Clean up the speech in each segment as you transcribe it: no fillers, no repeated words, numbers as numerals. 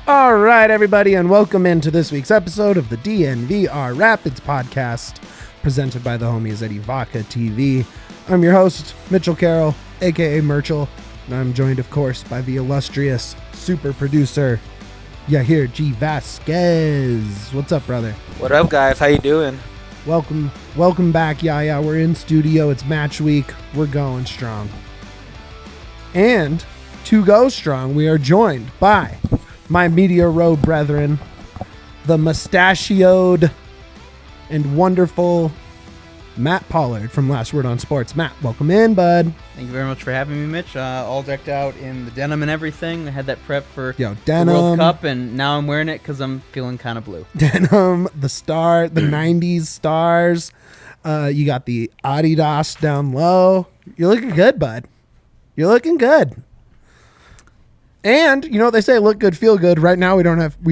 All right, everybody, and welcome into this week's episode of the DNVR Rapids podcast, presented by the homies at Yahir TV. I'm your host, Mitchell Caroll, a.k.a. Merchel, and I'm joined, of course, by the illustrious super producer, Yahir Vazquez. What's up, brother? What up, guys? How you doing? Welcome back, Yaya. We're in studio. It's match week. We're going strong. And to go strong, we are joined by my Media Row brethren, the mustachioed and wonderful Matt Pollard from Last Word on Sports. Matt, welcome in, bud. Thank you very much for having me, Mitch. All decked out in the denim and everything. I had that prep for the denim, World Cup, and now I'm wearing it because I'm feeling kind of blue. Denim, the 90s stars. You got the Adidas down low. You're looking good, bud. You're looking good. And you know what they say, look good, feel good. Right now we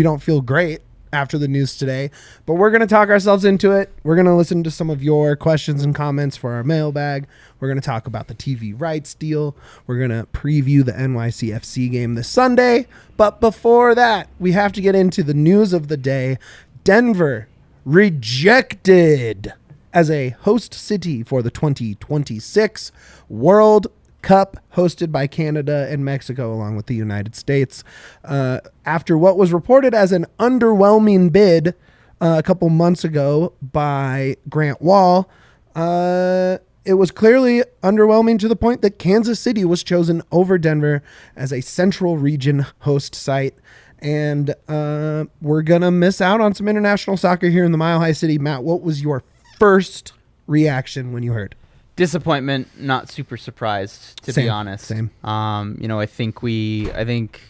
don't feel great after the news today, but we're going to talk ourselves into it. We're going to listen to some of your questions and comments for our mailbag. We're going to talk about the TV rights deal. We're going to preview the NYCFC game this Sunday. But before that, we have to get into the news of the day. Denver rejected as a host city for the 2026 World Cup, hosted by Canada and Mexico along with the United States, after what was reported as an underwhelming bid a couple months ago by Grant Wall. It was clearly underwhelming to the point that Kansas City was chosen over Denver as a Central Region host site. And we're going to miss out on some international soccer here in the Mile High City. Matt, what was your first reaction when you heard? Disappointment, not super surprised, to be honest. Same. I think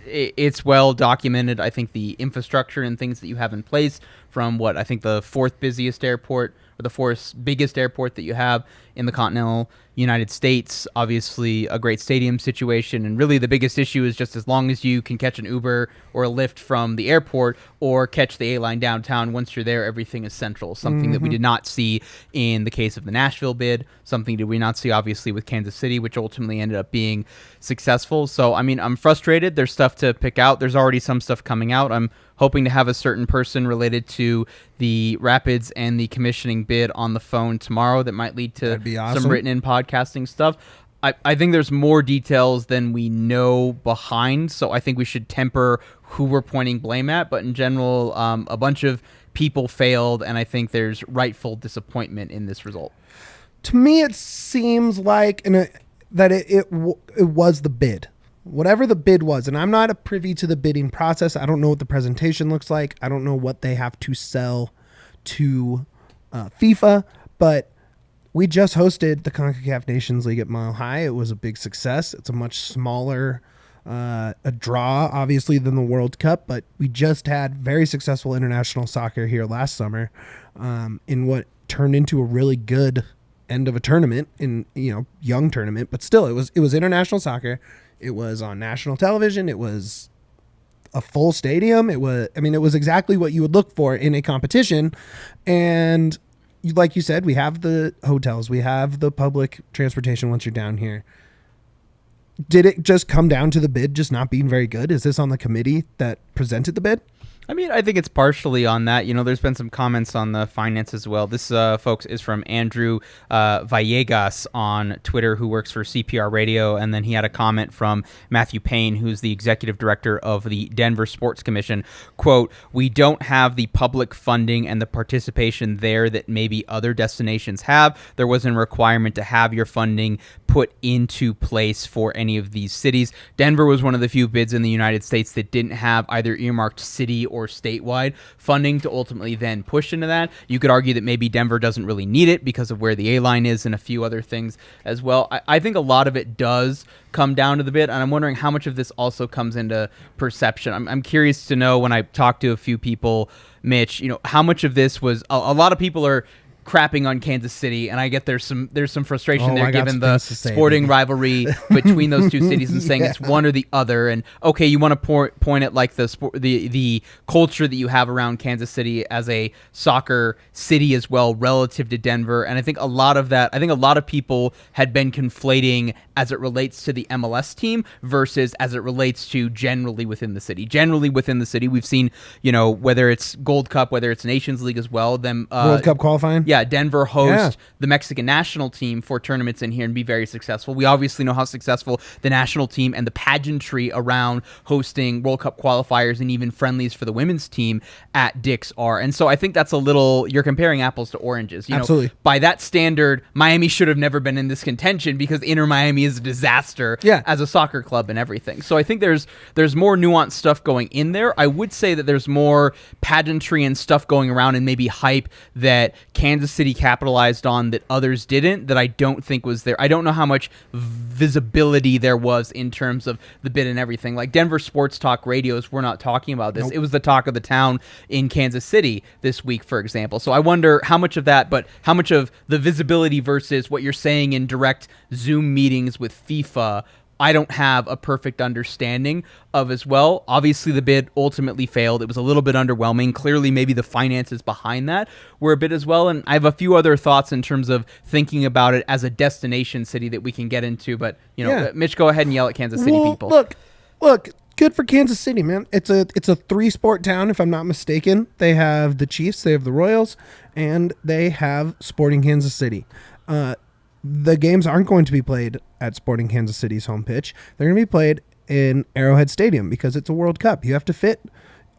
it's well documented. I think the infrastructure and things that you have in place from what I think the fourth busiest airport or the fourth biggest airport that you have in the continental United States, obviously a great stadium situation. And really the biggest issue is just as long as you can catch an Uber or a Lyft from the airport or catch the A-line downtown, once you're there, everything is central. Something that we did not see in the case of the Nashville bid. Something did we not see, obviously, with Kansas City, which ultimately ended up being successful. So, I mean, I'm frustrated. There's stuff to pick out. There's already some stuff coming out. I'm hoping to have a certain person related to the Rapids and the commissioning bid on the phone tomorrow that might lead to some written-in podcasting stuff. I think there's more details than we know behind, so I think we should temper who we're pointing blame at. But in general, a bunch of people failed, and I think there's rightful disappointment in this result. To me, it seems like that it was the bid. Whatever the bid was, and I'm not privy to the bidding process. I don't know what the presentation looks like. I don't know what they have to sell to FIFA, but we just hosted the CONCACAF Nations League at Mile High. It was a big success. It's a much smaller a draw, obviously, than the World Cup, but we just had very successful international soccer here last summer in what turned into a really good end of a tournament, young tournament, but still, it was international soccer. It was on national television. It was a full stadium. It was exactly what you would look for in a competition. And like you said, we have the hotels, we have the public transportation once you're down here. Did it just come down to the bid just not being very good? Is this on the committee that presented the bid? I mean, I think it's partially on that. There's been some comments on the finance as well. This, folks, is from Andrew Villegas on Twitter, who works for CPR Radio. And then he had a comment from Matthew Payne, who's the executive director of the Denver Sports Commission. Quote, "We don't have the public funding and the participation there that maybe other destinations have. There wasn't a requirement to have your funding put into place for any of these cities. Denver was one of the few bids in the United States that didn't have either earmarked city or statewide funding to ultimately then push into that. You could argue that maybe Denver doesn't really need it because of where the A-line is and a few other things as well. I think a lot of it does come down to the bid, and I'm wondering how much of this also comes into perception. I'm curious to know, when I talk to a few people, Mitch, how much of this was a lot of people are crapping on Kansas City, and I get there's some frustration there I got given some the things to say, sporting baby. rivalry between those two cities, and saying it's one or the other. And okay, you want to point at like the culture that you have around Kansas City as a soccer city as well relative to Denver, and I think a lot of people had been conflating as it relates to the MLS team versus as it relates to generally within the city. Generally within the city, we've seen, whether it's Gold Cup, whether it's Nations League as well, them World Cup qualifying. Yeah, Denver host the Mexican national team for tournaments in here and be very successful. We obviously know how successful the national team and the pageantry around hosting World Cup qualifiers and even friendlies for the women's team at Dick's are. And so I think that's you're comparing apples to oranges. Absolutely. By that standard, Miami should have never been in this contention because Inter Miami is a disaster as a soccer club and everything. So I think there's more nuanced stuff going in there. I would say that there's more pageantry and stuff going around and maybe hype that Kansas City capitalized on that others didn't, that I don't think was there. I don't know how much visibility there was in terms of the bid and everything. Like Denver sports talk radios were not talking about this. Nope. It was the talk of the town in Kansas City this week, for example. So I wonder how much of that, but how much of the visibility versus what you're saying in direct Zoom meetings with FIFA, I don't have a perfect understanding of as well. Obviously, the bid ultimately failed. It was a little bit underwhelming. Clearly, maybe the finances behind that were a bit as well. And I have a few other thoughts in terms of thinking about it as a destination city that we can get into. But, Mitch, go ahead and yell at Kansas City people. Look, good for Kansas City, man. It's a 3-sport town, if I'm not mistaken. They have the Chiefs, they have the Royals, and they have Sporting Kansas City. The games aren't going to be played at Sporting Kansas City's home pitch. They're going to be played in Arrowhead Stadium because it's a World Cup. You have to fit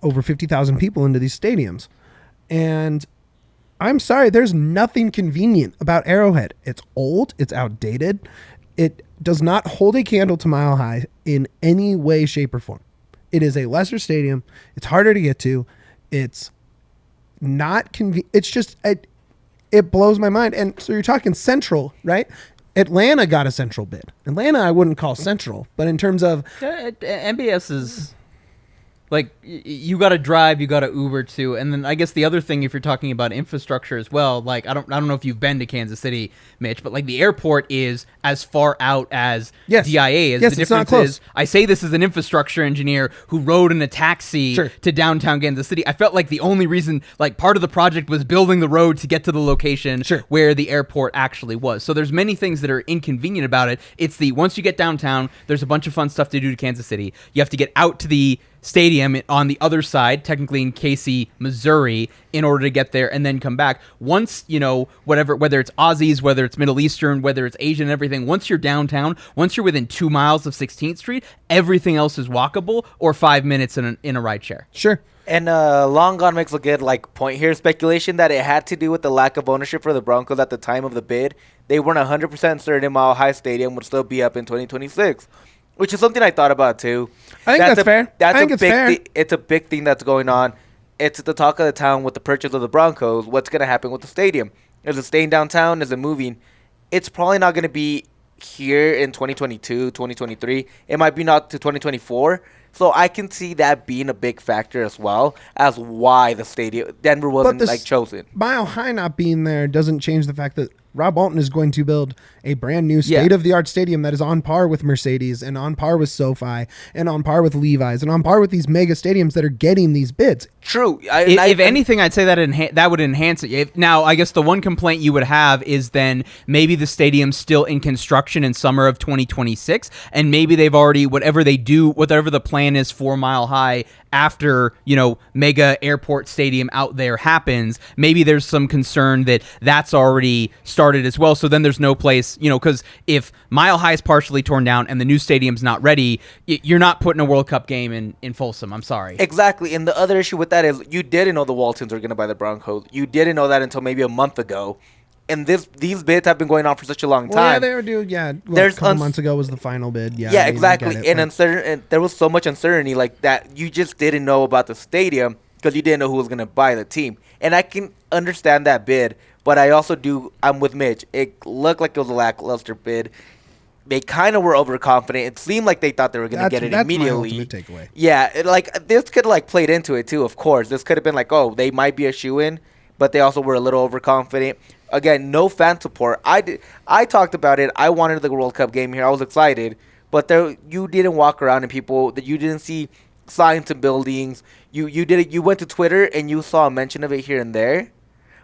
over 50,000 people into these stadiums. And I'm sorry, there's nothing convenient about Arrowhead. It's old. It's outdated. It does not hold a candle to Mile High in any way, shape, or form. It is a lesser stadium. It's harder to get to. It's not convenient. It's just... It blows my mind. And so you're talking Central, right? Atlanta got a Central bid. Atlanta I wouldn't call Central, but in terms of... MBS is... Like, you got to drive, you got to Uber too. And then I guess the other thing, if you're talking about infrastructure as well, like, I don't know if you've been to Kansas City, Mitch, but like the airport is as far out as DIA is. Yes, the it's not difference close. is, I say this as an infrastructure engineer who rode in a taxi to downtown Kansas City. I felt like the only reason, like part of the project was building the road to get to the location where the airport actually was. So there's many things that are inconvenient about it. It's once you get downtown, there's a bunch of fun stuff to do to Kansas City. You have to get out to the stadium on the other side, technically in Casey, Missouri, in order to get there and then come back. Once, whether it's Aussies, whether it's Middle Eastern, whether it's Asian and everything, once you're downtown, once you're within 2 miles of 16th Street, everything else is walkable or 5 minutes in a ride share. Sure. And Long Gone makes a good point here. Speculation that it had to do with the lack of ownership for the Broncos at the time of the bid. They weren't 100% certain Mile High Stadium would still be up in 2026. Which is something I thought about, too. I think that's fair. I think it's fair. It's a big thing that's going on. It's the talk of the town with the purchase of the Broncos. What's going to happen with the stadium? Is it staying downtown? Is it moving? It's probably not going to be here in 2022, 2023. It might be not to 2024. So I can see that being a big factor as well as why the stadium, Denver wasn't chosen. Mile High not being there doesn't change the fact that Rob Alton is going to build a brand new state-of-the-art stadium that is on par with Mercedes and on par with SoFi and on par with Levi's and on par with these mega stadiums that are getting these bids. True. If anything, I'd say that would enhance it. Now, I guess the one complaint you would have is then maybe the stadium's still in construction in summer of 2026, and maybe they've already, whatever the plan is for Mile High after, mega airport stadium out there happens, maybe there's some concern that that's already started as well. So then there's no place, because if Mile High is partially torn down and the new stadium's not ready, you're not putting a World Cup game in Folsom. I'm sorry. Exactly. And the other issue with that is you didn't know the Waltons were going to buy the Broncos. You didn't know that until maybe a month ago. And these bids have been going on for such a long time. Well, yeah, they were due. Yeah, a couple months ago was the final bid. Yeah, exactly. And there was so much uncertainty like that. You just didn't know about the stadium because you didn't know who was going to buy the team. And I can understand that bid, but I also I'm with Mitch. It looked like it was a lackluster bid. They kind of were overconfident. It seemed like they thought they were going to get it immediately. That's my ultimate takeaway. Yeah, this could have played into it too. Of course, this could have been they might be a shoe-in, but they also were a little overconfident. Again, no fan support. I talked about it. I wanted the World Cup game here. I was excited. But you didn't walk around and you didn't see signs and buildings. You went to Twitter and you saw a mention of it here and there,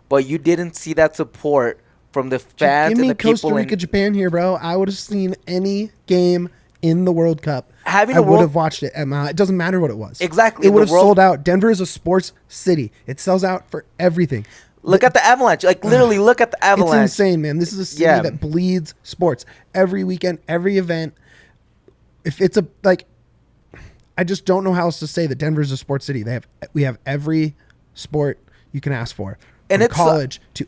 but you didn't see that support from the fans Give me and the people. Costa Rica, Japan here, bro. I would have seen any game in the World Cup. I would have watched it. It doesn't matter what it was. Exactly. It would have sold out. Denver is a sports city. It sells out for everything. Look at the Avalanche. Like, literally, look at the Avalanche. It's insane, man. This is a city that bleeds sports. Every weekend, every event. If it's I just don't know how else to say that Denver is a sports city. We have every sport you can ask for, and it's college to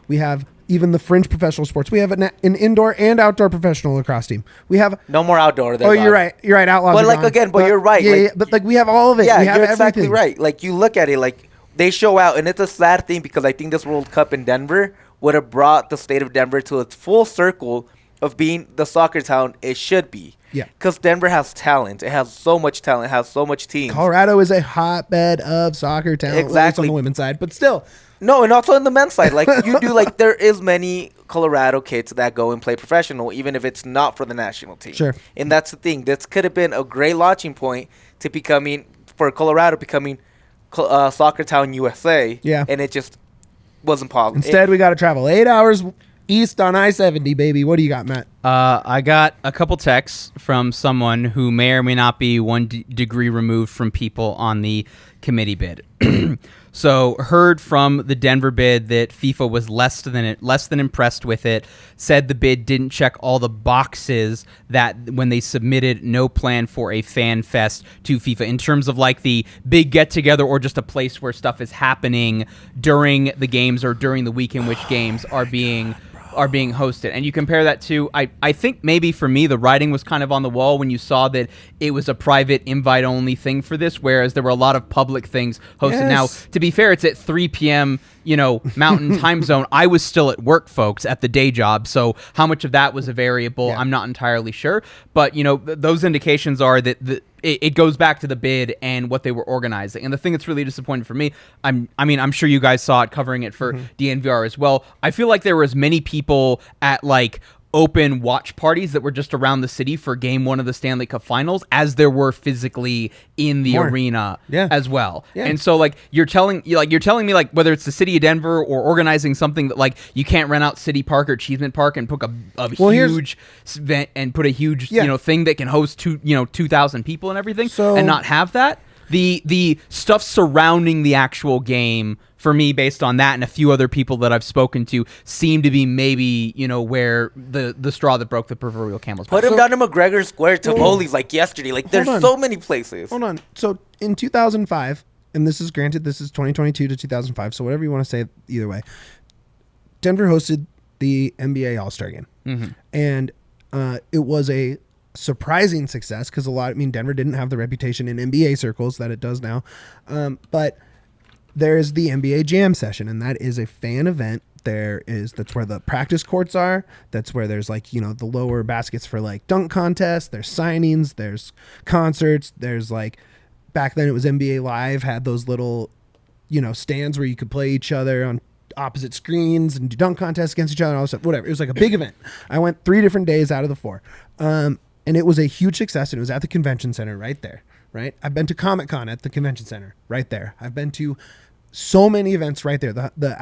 we have even the fringe professional sports. We have an indoor and outdoor professional lacrosse team. We have no more outdoor. You're right. You're right. Outlaws. But you're right. Yeah, but we have all of it. Yeah, we have you're exactly everything. right. Like, you look at it, like, they show out, and it's a sad thing because I think this World Cup in Denver would have brought the state of Denver to its full circle of being the soccer town it should be. Yeah. Because Denver has talent. It has so much talent. It has so much teams. Colorado is a hotbed of soccer talent. Exactly. On the women's side, but still. No, and also on the men's side. Like, there is many Colorado kids that go and play professional, even if it's not for the national team. Sure. And that's the thing. This could have been a great launching point for Colorado becoming Soccer Town USA. Yeah. And it just wasn't possible. Instead, we got to travel 8 hours east on I-70, baby. What do you got, Matt? I got a couple texts from someone who may or may not be one degree removed from people on the committee bid. So heard from the Denver bid that FIFA was less than impressed with it, said the bid didn't check all the boxes that when they submitted no plan for a fan fest to FIFA in terms of like the big get together or just a place where stuff is happening during the games or during the week in which games are being hosted. And you compare that to, I think maybe for me, the writing was kind of on the wall when you saw that it was a private invite-only thing for this, whereas there were a lot of public things hosted. Yes. Now, to be fair, it's at 3 p.m., Mountain time zone. I was still at work, folks, at the day job, so how much of that was a variable, I'm not entirely sure. But, those indications are that it goes back to the bid and what they were organizing. And the thing that's really disappointing for me, I'm sure you guys saw it covering it for DNVR as well. I feel like there were as many people at open watch parties that were just around the city for game 1 of the Stanley Cup Finals as there were physically in the arena as well. Yeah. And so you're telling me whether it's the city of Denver or organizing something that you can't rent out City Park or Cheeseman Park and put a huge event and put a huge thing that can host 2,000 people and everything and not have that. The stuff surrounding the actual game, for me, based on that and a few other people that I've spoken to, seem to be maybe, where the straw that broke the proverbial camel's back. Put him down to McGregor Square, Tivoli's yesterday. There's so many places. Hold on. So in 2005, and this is 2022 to 2005, so whatever you want to say, either way, Denver hosted the NBA All-Star Game. Mm-hmm. And it was a surprising success because Denver didn't have the reputation in NBA circles that it does now. But there's the NBA Jam session, and that is a fan event. That's where the practice courts are. That's where there's the lower baskets for dunk contests. There's signings. There's concerts. There's back then it was NBA Live had those little, stands where you could play each other on opposite screens and do dunk contests against each other and all this stuff. Whatever. It was a big event. I went 3 different days out of the 4. And it was a huge success, and it was at the convention center right there, right? I've been to Comic-Con at the convention center right there. I've been to so many events right there. The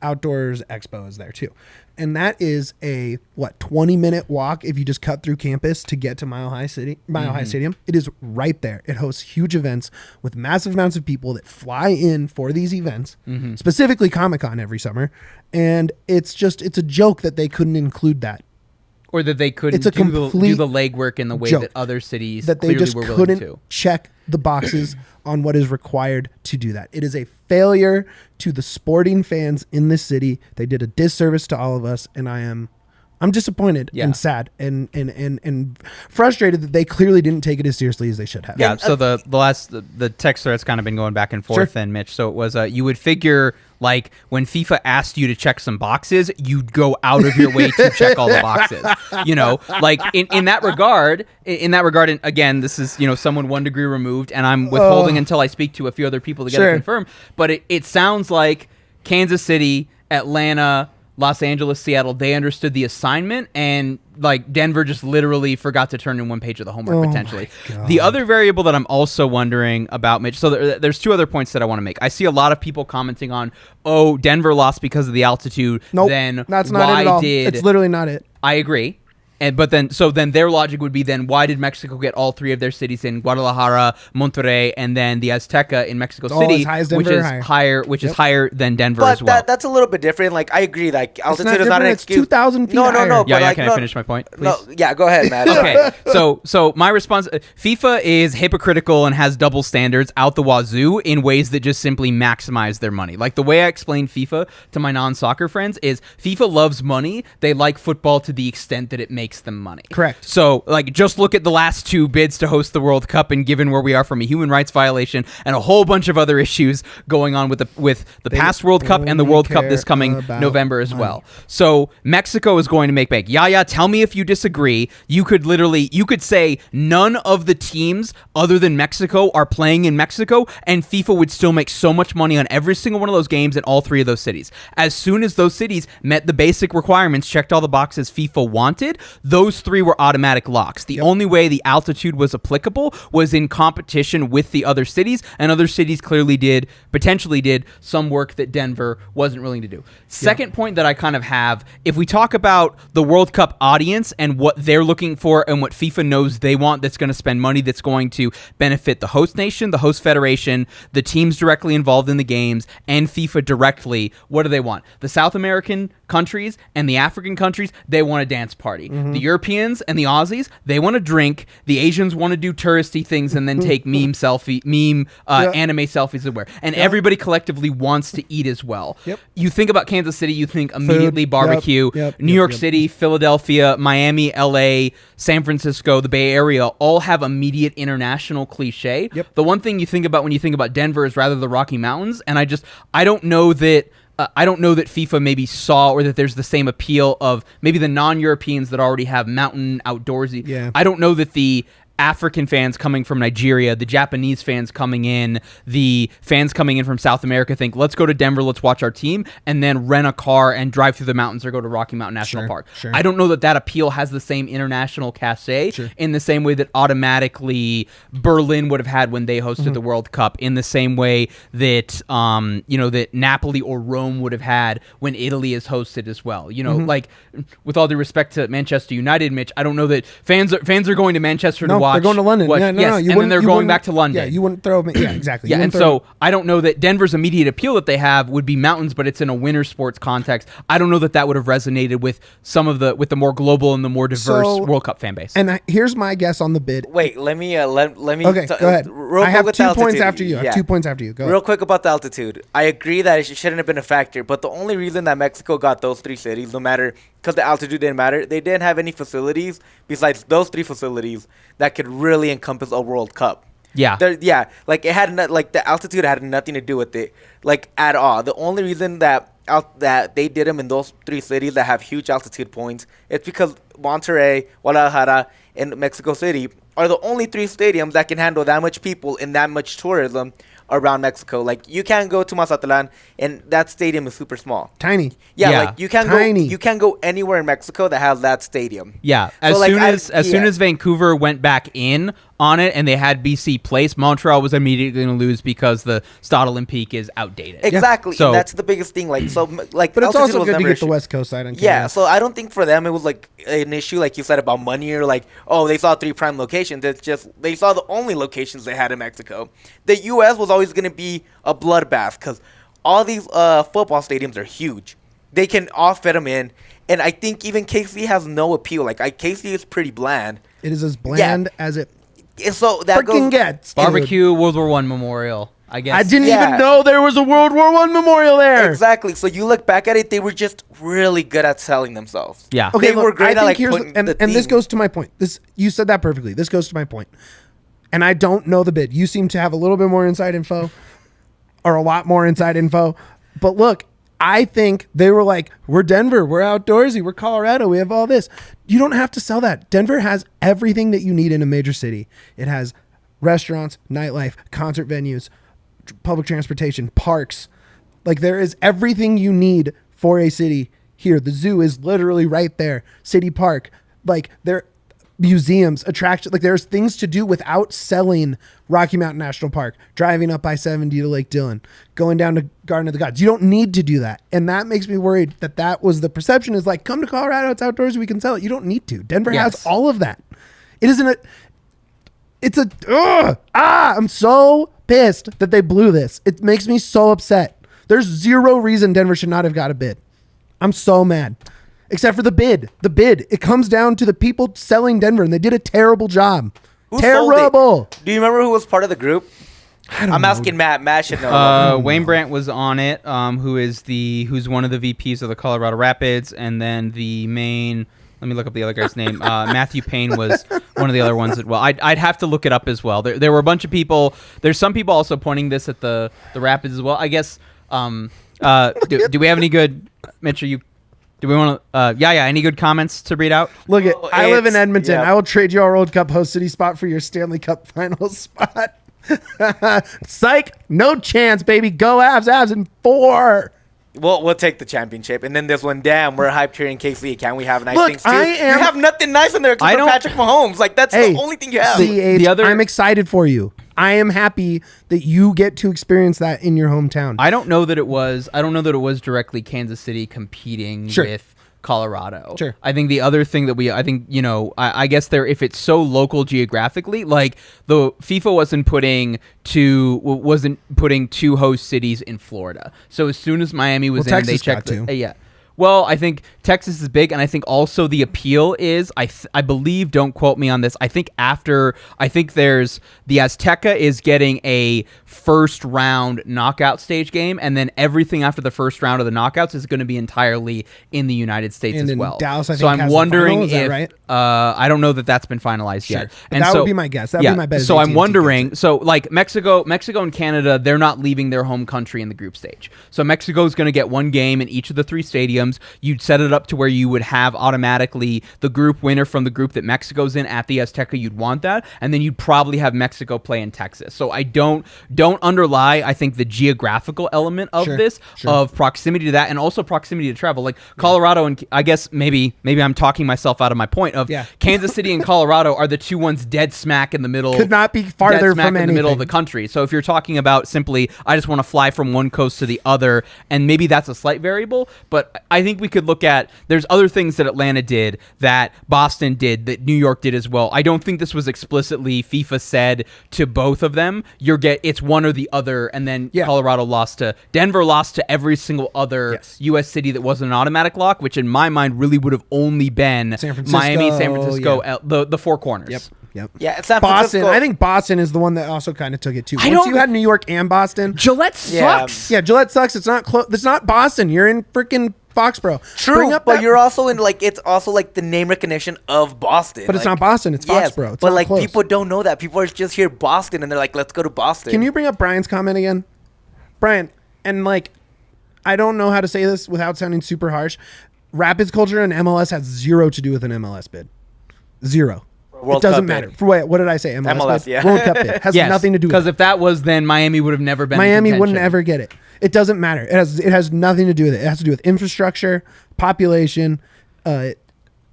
outdoors expo is there too. And that is a 20-minute walk if you just cut through campus to get to Mile High Stadium. It is right there. It hosts huge events with massive amounts of people that fly in for these events, specifically Comic-Con every summer. And it's a joke that they couldn't include that. Or that they couldn't do the legwork in the way that other cities that they just were couldn't to check the boxes on what is required to do that. It is a failure to the sporting fans in this city. They did a disservice to all of us, and I'm disappointed and sad and frustrated that they clearly didn't take it as seriously as they should have. Yeah. So the text thread's kind of been going back and forth, and Mitch. So it was you would figure when FIFA asked you to check some boxes, you'd go out of your way to check all the boxes. In that regard, and again, this is someone 1 degree removed, and I'm withholding until I speak to a few other people to get it confirmed. But it sounds like Kansas City Atlanta, Los Angeles, Seattle, they understood the assignment, and like Denver just literally forgot to turn in one page of the homework potentially. The other variable that I'm also wondering about, Mitch, so there's two other points that I want to make. I see a lot of people commenting on, oh, Denver lost because of the altitude. Nope, then that's not it at all. It's literally not it. I agree. But then their logic would be then why did Mexico get all three of their cities in Guadalajara, Monterrey, and then the Azteca in Mexico City, which is higher than Denver as well. But that's a little bit different. Like I agree, like altitude is not an excuse. 2,000 feet. No. Yeah, can I finish my point, please? No, yeah, go ahead, Matt. Okay, so my response: FIFA is hypocritical and has double standards out the wazoo in ways that just simply maximize their money. Like the way I explain FIFA to my non-soccer friends is FIFA loves money. They like football to the extent that it makes them money. Correct. So, like, just look at the last two bids to host the World Cup, and given where we are from a human rights violation and a whole bunch of other issues going on with the past World Cup and the World Cup this coming November as well. So, Mexico is going to make bank. Yahya, tell me if you disagree. You could say none of the teams other than Mexico are playing in Mexico, and FIFA would still make so much money on every single one of those games in all three of those cities. As soon as those cities met the basic requirements, checked all the boxes FIFA wanted, those three were automatic locks. The only way the altitude was applicable was in competition with the other cities, and other cities potentially did some work that Denver wasn't willing to do. Second point that I kind of have, if we talk about the World Cup audience and what they're looking for and what FIFA knows they want that's going to spend money that's going to benefit the host nation, the host federation, the teams directly involved in the games, and FIFA directly, what do they want? The South American countries and the African countries, they want a dance party. The Europeans and the Aussies, they want to drink. The Asians want to do touristy things and then take anime selfies everywhere. And everybody collectively wants to eat as well. You think about Kansas City, you think immediately barbecue. New York City, Philadelphia, Miami, LA, San Francisco, the Bay Area all have immediate international cliche. The one thing you think about when you think about Denver is rather the Rocky Mountains, and I don't know that FIFA maybe saw, or that there's the same appeal of maybe the non-Europeans that already have mountain outdoorsy. Yeah. I don't know that the African fans coming from Nigeria, the Japanese fans coming in, the fans coming in from South America think, let's go to Denver, let's watch our team, and then rent a car and drive through the mountains or go to Rocky Mountain National Park. I don't know that appeal has the same international cachet in the same way that automatically Berlin would have had when they hosted the World Cup, in the same way that that Napoli or Rome would have had when Italy is hosted as well. Like, with all due respect to Manchester United, Mitch, I don't know that fans are going to Manchester to watch. They're going to London. And then they're going back to London. Yeah, you wouldn't throw them. Yeah, exactly. And so I don't know that Denver's immediate appeal that they have would be mountains, but it's in a winter sports context. I don't know that would have resonated with with the more global and the more diverse World Cup fan base. And here's my guess on the bid. Wait, let me. Okay, go ahead. I have 2 points after you. I have 2 points after you. Go real quick about the altitude. I agree that it shouldn't have been a factor, but the only reason that Mexico got those three cities, no matter, because the altitude didn't matter, they didn't have any facilities besides those three facilities that could really encompass a World Cup. Like it had the altitude had nothing to do with it, like at all. The only reason that they did them in those three cities that have huge altitude points, it's because Monterrey, Guadalajara, and Mexico City are the only three stadiums that can handle that much people and that much tourism around Mexico. Like, you can't go to Mazatlan, and that stadium is super small. Tiny. Like you can't go anywhere in Mexico that has that stadium. As soon as Vancouver went back in on it and they had BC Place, Montreal was immediately going to lose because the Stade Olympique is outdated. Exactly. So that's the biggest thing. But it's also good to get the West Coast side on Canada. Yeah, so I don't think for them it was like an issue like you said about money, or like, oh, they saw three prime locations. It's just they saw the only locations they had in Mexico. The U.S. was always going to be a bloodbath because all these football stadiums are huge. They can all fit them in. And I think even KC has no appeal. Like, KC is pretty bland. It is as bland as it so that freaking gets. Barbecue World War I Memorial, I guess. I didn't even know there was a World War I memorial there. Exactly. So you look back at it, they were just really good at selling themselves. Yeah. Okay, they were great at like putting and this goes to my point. You said that perfectly. This goes to my point. And I don't know the bid. You seem to have a little bit more inside info, or a lot more inside info. But look, I think they were like, we're Denver, we're outdoorsy, we're Colorado, we have all this. You don't have to sell that. Denver has everything that you need in a major city. It has restaurants, nightlife, concert venues, public transportation, parks. Like, there is everything you need for a city here. The zoo is literally right there. City Park, like there, museums, attractions, like there's things to do without selling Rocky Mountain National Park, driving up I-70 to Lake Dillon, going down to Garden of the Gods. You don't need to do that. And that makes me worried that was the perception, is like, come to Colorado, it's outdoors, we can sell it. You don't need to. Denver has all of that. It isn't I'm so pissed that they blew this. It makes me so upset. There's zero reason Denver should not have got a bid. I'm so mad. Except for the bid. The bid. It comes down to the people selling Denver, and they did a terrible job. Who sold Terrible. it? Do you remember who was part of the group? I'm asking Matt. Matt should know. Wayne Brandt was on it, who's one of the VPs of the Colorado Rapids, and then the main. Let me look up the other guy's name. Matthew Payne was one of the other ones as well. I'd have to look it up as well. There were a bunch of people. There's some people also pointing this at the Rapids as well. I guess. Do we have any good? Mitch, do we want to? Any good comments to read out? Look, I live in Edmonton. Yeah. I will trade you our World Cup host city spot for your Stanley Cup Finals spot. Psych, no chance, baby. Go Avs in 4. We'll take the championship, and then there's one. Damn, we're hyped here in KC. Can we have nice things too? You have nothing nice in there except for Patrick Mahomes. Like that's the only thing you have. I'm excited for you. I am happy that you get to experience that in your hometown. I don't know that it was directly Kansas City competing with Colorado. Sure. I think the other thing that I guess if it's so local geographically, like the FIFA wasn't putting 2 host cities in Florida. So as soon as Miami was in, Texas they checked got 2. Yeah. Well, I think Texas is big, and I think also the appeal is, I believe, don't quote me on this, I think there's, the Azteca is getting a first round knockout stage game, and then everything after the first round of the knockouts is going to be entirely in the United States and as in well. Dallas, I think, so I'm has wondering the final, if, right? I don't know that that's been finalized yet. And that would be my guess. That would be my bet. So I'm wondering, so like Mexico and Canada, they're not leaving their home country in the group stage. So Mexico is going to get one game in each of the 3 stadiums. You'd set it up to where you would have automatically the group winner from the group that Mexico's in at the Azteca. You'd want that, and then you'd probably have Mexico play in Texas. So I don't underlie, I think, the geographical element of this, of proximity to that, and also proximity to travel. Like Colorado, and I guess maybe I'm talking myself out of my point of Kansas City and Colorado are the 2 ones dead smack in the middle. Could not be farther from in the middle of the country. So if you're talking about simply, I just want to fly from one coast to the other, and maybe that's a slight variable, but I think we could look at, there's other things that Atlanta did, that Boston did, that New York did as well. I don't think this was explicitly FIFA said to both of them, it's one or the other, and then Denver lost to every single other U.S. city that wasn't an automatic lock, which in my mind really would have only been Miami, San Francisco, the 4 corners. Yep. Yeah, it's San Boston. Francisco. I think Boston is the one that also kind of took it too. Once you had New York and Boston, Gillette sucks. Yeah, Gillette sucks. It's not close. It's not Boston. You're in freaking Foxborough. True, but you're also in it's also like the name recognition of Boston. But it's not Boston. It's Foxborough. It's but not close. People don't know that. People are just hear Boston and they're like, let's go to Boston. Can you bring up Brian's comment again, Brian? And I don't know how to say this without sounding super harsh. Rapids culture and MLS has 0 to do with an MLS bid. 0. World it doesn't Cup matter. bid. What did I say? MLS bid? Yeah. World Cup bid. Has nothing to do with it. Because if that was, then Miami would have never been Miami in wouldn't ever get it. It doesn't matter. It has nothing to do with it. It has to do with infrastructure, population,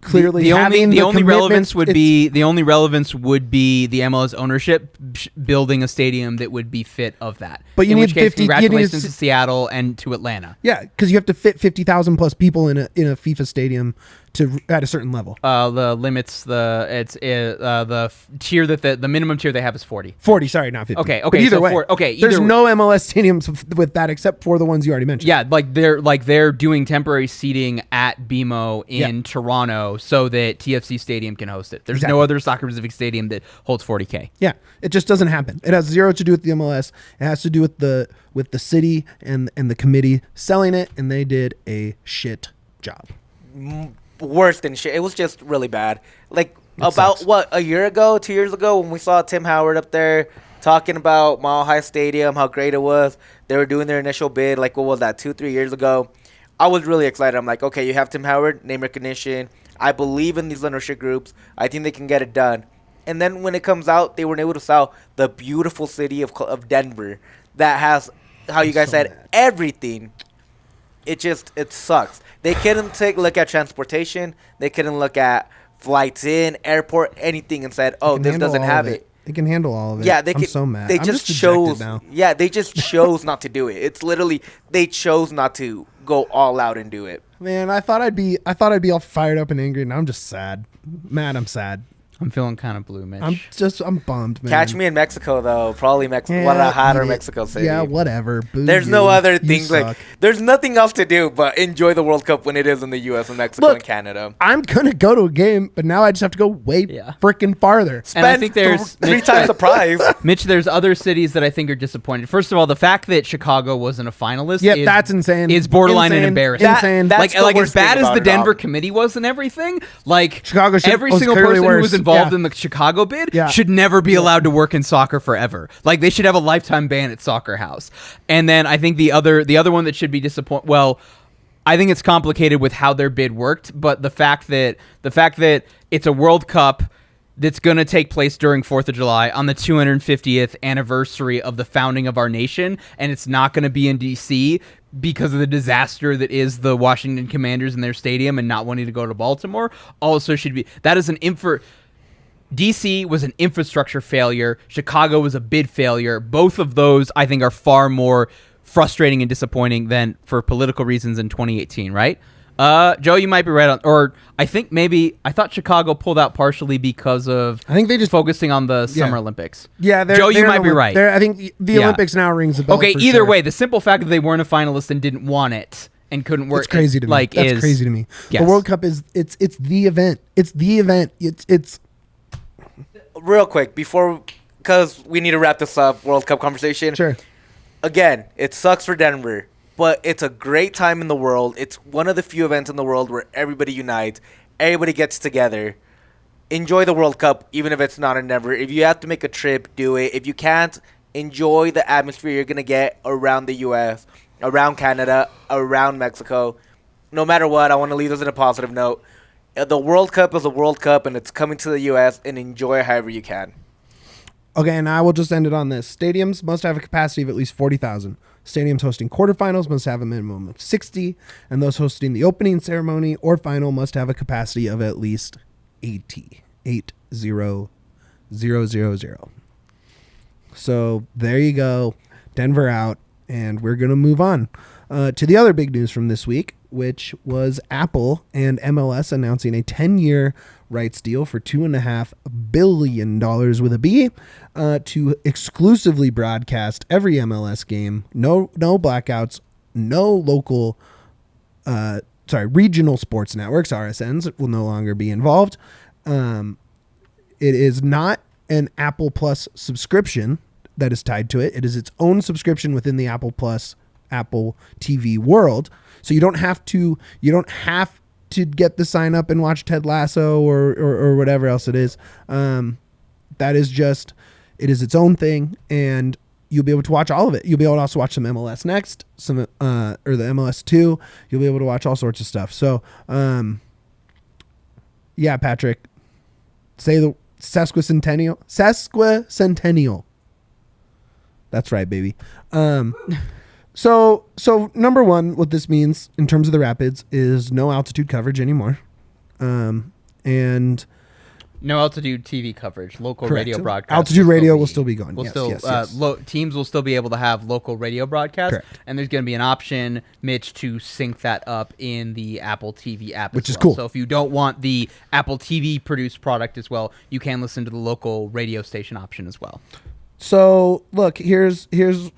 clearly the only relevance would be the MLS ownership building a stadium that would be fit of that. But you need 50. Congratulations to Seattle and to Atlanta. Yeah, because you have to fit 50,000 plus people in a FIFA stadium at a certain level. The limits the tier that the minimum tier they have is 40. 40, sorry, not 50. Okay. But either way, there's way. no MLS stadiums with that except for the ones you already mentioned. Yeah, they're doing temporary seating at BMO in Toronto so that TFC Stadium can host it. There's no other Soccer Pacific stadium that holds 40K. Yeah, it just doesn't happen. It has 0 to do with the MLS. It has to do with the city and the committee selling it, and they did a shit job. Worse than shit. It was just really bad. A year ago, 2 years ago, when we saw Tim Howard up there talking about Mile High Stadium, how great it was. They were doing their initial bid, what was that, 2-3 years ago? I was really excited. I'm like, okay, you have Tim Howard, name recognition. I believe in these ownership groups. I think they can get it done. And then when it comes out, they weren't able to sell the beautiful city of Denver that has, how you guys said, everything. it sucks. They couldn't take a look at transportation. They couldn't look at flights in, airport, anything, and said, "Oh, this doesn't have it." They can handle all of it. Yeah, I'm so mad. They I'm just dejected chose. now. Yeah, they just chose not to do it. It's literally they chose not to go all out and do it. Man, I thought I'd be all fired up and angry, and I'm just sad. Man, I'm sad. I'm feeling kind of blue, Mitch. I'm bummed, man. Catch me in Mexico though. Probably Mexico. Yeah, Guadalajara, eat it. Mexico City. Yeah, whatever. Boo There's you. no other You things like suck. there's nothing else to do but enjoy the World Cup when it is in the U.S. and Mexico Look, and Canada. I'm gonna go to a game, but now I just have to go way freaking farther. And I think there's three times the price. Mitch, there's other cities that I think are disappointed. First of all, the fact that Chicago wasn't a finalist Yeah, is, that's insane. is borderline and Insane. embarrassing. Insane. That's like the as worst bad thing as the about it all. Denver committee was and everything, like Chicago every was single clearly person who worse. was involved Yeah. in the Chicago bid Yeah. should never be allowed to work in soccer forever. Like they should have a lifetime ban at Soccer House. And then I think the other one that should be disappointed. Well, I think it's complicated with how their bid worked, but the fact that it's a World Cup that's going to take place during 4th of July on the 250th anniversary of the founding of our nation, and it's not going to be in D.C. because of the disaster that is the Washington Commanders and their stadium and not wanting to go to Baltimore, also should be... That is D.C. was an infrastructure failure. Chicago was a bid failure. Both of those, I think, are far more frustrating and disappointing than for political reasons in 2018, right? Joe, you might be right on, or I thought Chicago pulled out partially because of I think they just focusing on the Summer Olympics. Yeah, Joe, you might be right. I think the Olympics now rings a bell. Okay, for either sure. way, the simple fact that they weren't a finalist and didn't want it and couldn't work. It's crazy to me. Like, That's crazy to me. Yes. The World Cup is it's the event. It's the event. It's Real quick because we need to wrap this up World Cup conversation. sure. Again, it sucks for Denver, but it's a great time in the world. It's one of the few events in the world where everybody unites, everybody gets together. Enjoy the World Cup, even if it's not in Denver. If you have to make a trip, do it. If you can't, enjoy the atmosphere you're going to get around the U.S., around Canada, around Mexico. No matter what, I want to leave this in a positive note. The World Cup is a World Cup, and it's coming to the U.S., and enjoy it however you can. Okay, and I will just end it on this. Stadiums must have a capacity of at least 40,000. Stadiums hosting quarterfinals must have a minimum of 60, and those hosting the opening ceremony or final must have a capacity of at least 80,000. So there you go. Denver out, and we're going to move on to the other big news from this week, which was Apple and MLS announcing a 10-year rights deal for $2.5 billion with a B to exclusively broadcast every MLS game. No blackouts, no local, regional sports networks, RSNs, will no longer be involved. It is not an Apple Plus subscription that is tied to it. It is its own subscription within the Apple Plus Apple TV world. So you don't have to get the sign up and watch Ted Lasso or whatever else it is. That is just, it is its own thing, and you'll be able to watch all of it. You'll be able to also watch some MLS Next, or the MLS 2. You'll be able to watch all sorts of stuff. So, yeah, Patrick, say the sesquicentennial. That's right, baby. So number one, what this means in terms of the Rapids is no altitude coverage anymore. And no altitude TV coverage, local correct. radio broadcast. Altitude radio will still be going. Yes. Teams will still be able to have local radio broadcast, correct. And there's going to be an option, Mitch, to sync that up in the Apple TV app, which as is well. cool. So if you don't want the Apple TV produced product as well, you can listen to the local radio station option as well. So look, here's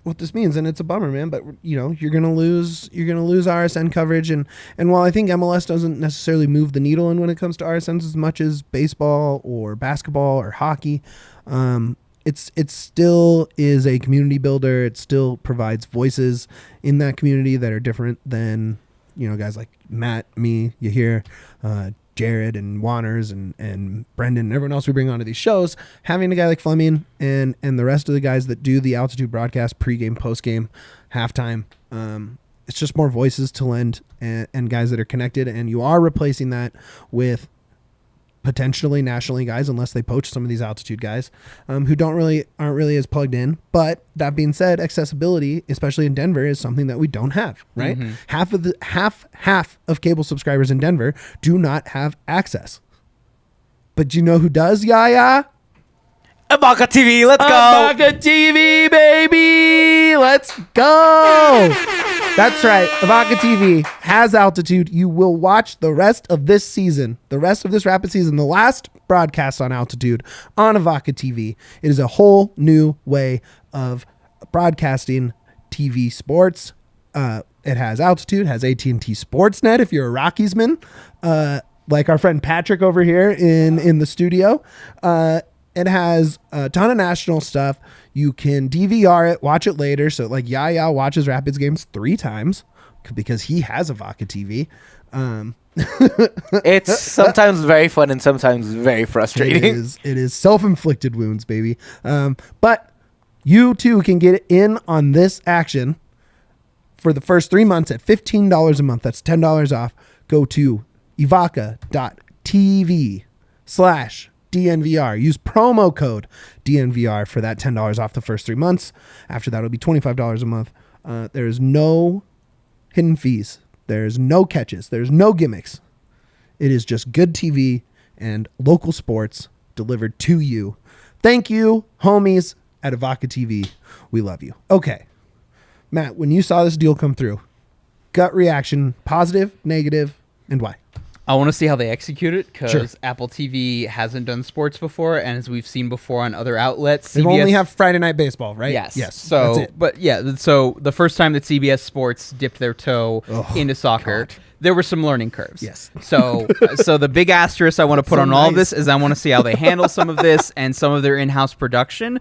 what this means, and it's a bummer, man. But you're gonna lose RSN coverage, and while I think MLS doesn't necessarily move the needle in when it comes to RSNs as much as baseball or basketball or hockey, it still is a community builder. It still provides voices in that community that are different than guys like Matt, me, Yahir, Jared and Wanners and Brendan and everyone else we bring onto these shows. Having a guy like Fleming and the rest of the guys that do the altitude broadcast, pregame, postgame, halftime, it's just more voices to lend and guys that are connected. And you are replacing that with potentially nationally guys, unless they poach some of these altitude guys who aren't really as plugged in. But that being said, accessibility, especially in Denver, is something that we don't have, right? Half of cable subscribers in Denver do not have access. But do you know who does, Yaya? Avaca TV, let's go. Avaca TV, baby. Let's go. That's right. Avaca TV has altitude. You will watch the rest of this season, the rest of this Rapid season, the last broadcast on altitude on Avaca TV. It is a whole new way of broadcasting TV sports. It has altitude, has AT&T Sportsnet if you're a Rockiesman, like our friend Patrick over here in the studio. It has a ton of national stuff. You can DVR it, watch it later. So like Yaya watches Rapids games 3 times because he has Avaca TV. It's sometimes very fun and sometimes very frustrating. It is self-inflicted wounds, baby. But you too can get in on this action for the first 3 months at $15 a month. That's $10 off. Go to evaca.tv/DNVR. Use promo code DNVR for that $10 off the first 3 months. After that, it'll be $25 a month. There is no hidden fees. There's no catches. There's no gimmicks. It is just good TV and local sports delivered to you. Thank you, homies at Avaca TV. We love you. Okay. Matt, when you saw this deal come through, gut reaction, positive, negative, and why? I want to see how they execute it because Sure. Apple TV hasn't done sports before, and as we've seen before on other outlets, They only have Friday Night Baseball, right? Yes. Yes. So, that's it. but yeah, so the first time that CBS Sports dipped their toe into soccer, there were some learning curves. Yes. So, so the big asterisk I want to put so on all of nice. this is I want to see how they handle some of this, and some of their in-house production,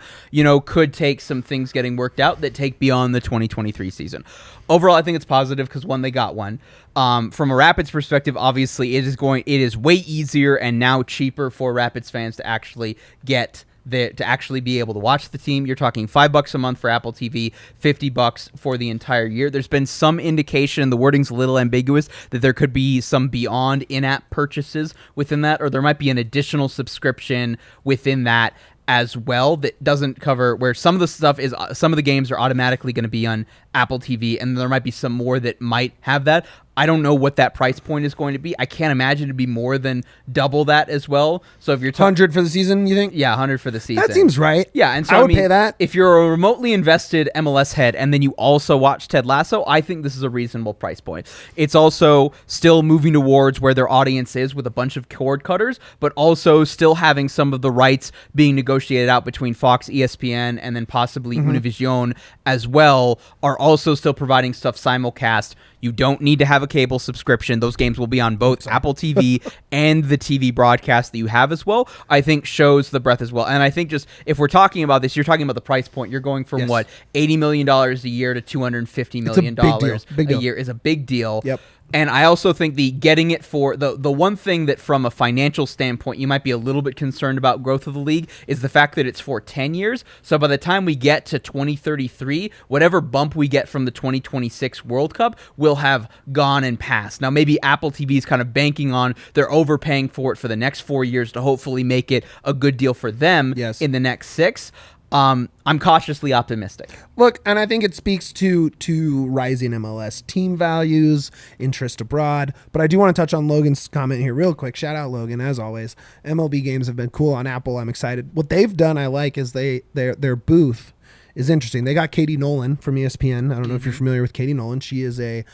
could take some things getting worked out that take beyond the 2023 season. Overall, I think it's positive because one, they got one. From a Rapids perspective, obviously, it is way easier and now cheaper for Rapids fans to actually get to actually be able to watch the team. You're talking $5 a month for Apple TV, $50 for the entire year. There's been some indication, the wording's a little ambiguous, that there could be some beyond in-app purchases within that, or there might be an additional subscription within that as well that doesn't cover where some of the games are automatically going to be on Apple TV, and there might be some more that might have that. I don't know what that price point is going to be. I can't imagine it'd be more than double that as well. So if you're 100 for the season, you think? yeah, 100 for the season. That seems right. Yeah, and so I would pay that. If you're a remotely invested MLS head and then you also watch Ted Lasso, I think this is a reasonable price point. It's also still moving towards where their audience is with a bunch of cord cutters, but also still having some of the rights being negotiated out between Fox, ESPN, and then possibly Univision as well, are also still providing stuff simulcast. You don't need to have a cable subscription. Those games will be on both Apple TV and the TV broadcast that you have as well. I think shows the breadth as well. And I think just if we're talking about this, you're talking about the price point. You're going from what, $80 million a year to $250 million a year is a big deal. Yep. And I also think the getting it for the one thing that from a financial standpoint you might be a little bit concerned about growth of the league is the fact that it's for 10 years. So by the time we get to 2033, whatever bump we get from the 2026 World Cup will have gone and passed. Now maybe Apple TV is kind of banking on they're overpaying for it for the next 4 years to hopefully make it a good deal for them in the next 6. I'm cautiously optimistic. Look, and I think it speaks to rising MLS team values, interest abroad. But I do want to touch on Logan's comment here real quick. Shout out Logan, as always. MLB games have been cool on Apple. I'm excited. What they've done, I like, is their booth is interesting. They got Katie Nolan from ESPN. I don't know if you're familiar with Katie Nolan. She is a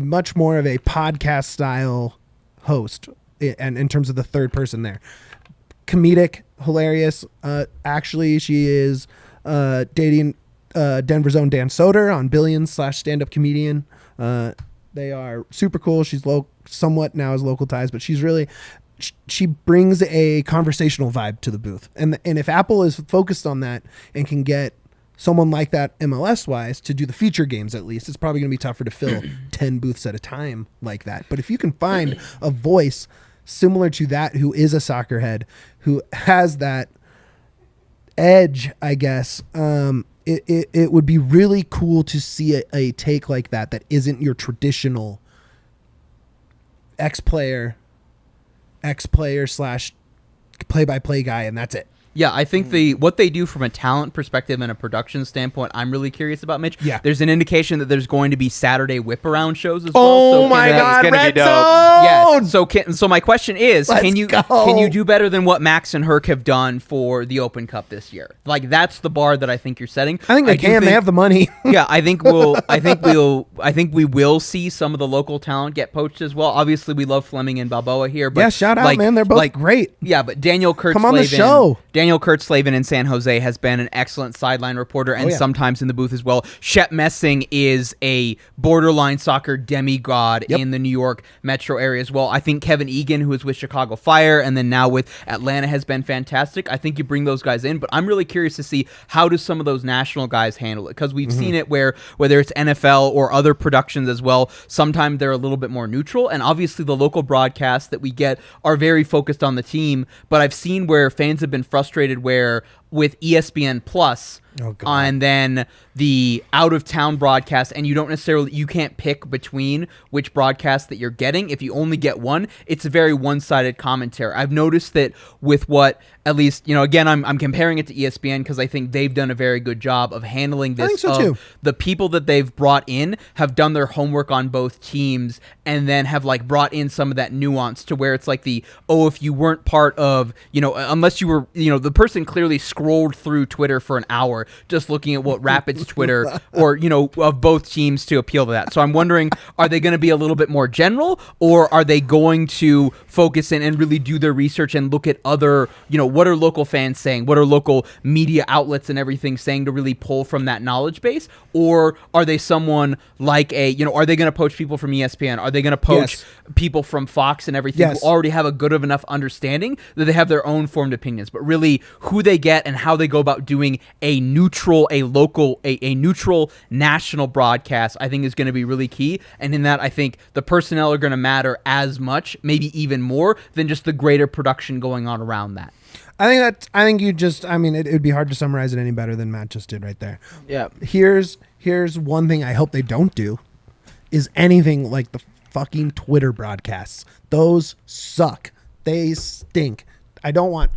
much more of a podcast style host, and in terms of the third person there. Comedic, hilarious. Actually, she is dating Denver's own Dan Soder on Billions / stand-up comedian. They are super cool. She's somewhat now has local ties, but she's really she brings a conversational vibe to the booth. And if Apple is focused on that and can get someone like that MLS wise to do the feature games, at least it's probably going to be tougher to fill 10 booths at a time like that. But if you can find a voice similar to that, who is a soccer head, who has that edge, I guess, it would be really cool to see a take like that isn't your traditional ex-player ex-player / play-by-play guy, and that's it. Yeah, I think what they do from a talent perspective and a production standpoint, I'm really curious about, Mitch. Yeah. There's an indication that there's going to be Saturday whip-around shows as Oh well. my God, it's gonna Red be dope. Zone! Yes. So my question is, Let's can you go. do better than what Max and Herc have done for the Open Cup this year? Like, that's the bar that I think you're setting. I think they can. They have the money. Yeah, I think we will see some of the local talent get poached as well. Obviously, we love Fleming and Balboa here, but Yeah, shout out, man. They're both great. Yeah, but Daniel Kurtzlaven, Come on the show. Daniel Kurtzlaven in San Jose has been an excellent sideline reporter and sometimes in the booth as well. Shep Messing is a borderline soccer demigod in the New York metro area as well. I think Kevin Egan, who is with Chicago Fire and then now with Atlanta, has been fantastic. I think you bring those guys in, but I'm really curious to see how do some of those national guys handle it, because we've seen it where whether it's NFL or other productions as well, sometimes they're a little bit more neutral, and obviously the local broadcasts that we get are very focused on the team, but I've seen where fans have been frustrated where with ESPN Plus and then the out-of-town broadcast, and you can't pick between which broadcast that you're getting. If you only get one, it's a very one-sided commentary. I've noticed that with what, at least, again, I'm comparing it to ESPN because I think they've done a very good job of handling this. I think so too. The people that they've brought in have done their homework on both teams and then have brought in some of that nuance to where it's like if you weren't part of, unless you were, the person clearly scrolled through Twitter for an hour just looking at what Rapids Twitter or, of both teams to appeal to that. So I'm wondering, are they going to be a little bit more general, or are they going to focus in and really do their research and look at other, what are local fans saying? What are local media outlets and everything saying to really pull from that knowledge base? Or are they someone like are they going to poach people from ESPN? Are they going to poach people from Fox and everything who already have a good of enough understanding that they have their own formed opinions? But really who they get and how they go about doing a neutral national broadcast, I think is going to be really key. And in that, I think the personnel are going to matter as much, maybe even more than just the greater production going on around that. It would be hard to summarize it any better than Matt just did right there. Yeah. Here's one thing I hope they don't do is anything like the fucking Twitter broadcasts. Those suck. They stink.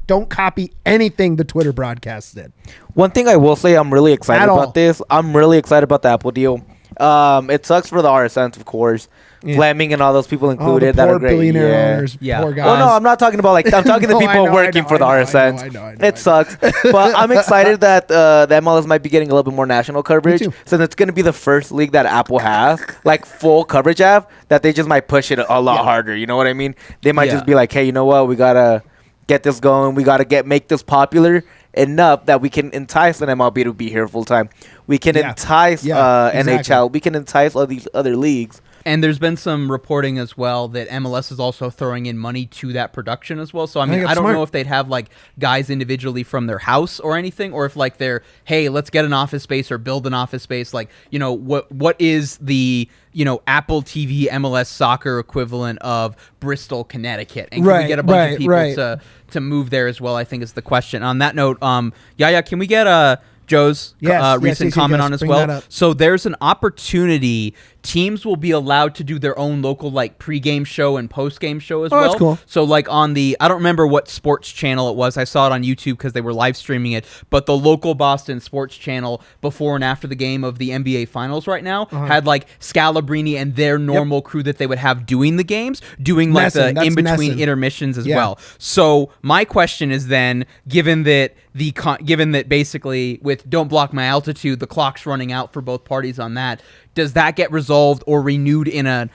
Don't copy anything the Twitter broadcasts did. One thing I will say, I'm really excited about this. I'm really excited about the Apple deal. It sucks for the RSNs, of course. Yeah. Fleming and all those people included that are great. Billionaire owners, poor guys. Well, no, I'm not talking about I'm talking to the people working for the RSNs. I know, it sucks. But I'm excited that the MLS might be getting a little bit more national coverage, since it's going to be the first league that Apple has, full coverage that they just might push it a lot harder. You know what I mean? They might just be like, hey, you know what? We got to get this going. We got to make this popular enough that we can entice an MLB to be here full time. We can entice NHL. We can entice all these other leagues. And there's been some reporting as well that MLS is also throwing in money to that production as well. So, I don't know if they'd have guys individually from their house or anything, or if they're, hey, let's get an office space or build an office space. What is the, Apple TV MLS soccer equivalent of Bristol, Connecticut? And can we get a bunch of people to move there as well, I think is the question. On that note, can we get Joe's recent comment on as well? So there's an opportunity. Teams will be allowed to do their own local pregame show and postgame show as well. That's cool. So on I don't remember what sports channel it was. I saw it on YouTube because they were live streaming it. But the local Boston sports channel before and after the game of the NBA Finals right now had Scalabrini and their normal crew that they would have doing the games, doing the in between intermissions as well. So my question is then, given that basically with Don't Block My Altitude, the clock's running out for both parties on that, does that get resolved or renewed in an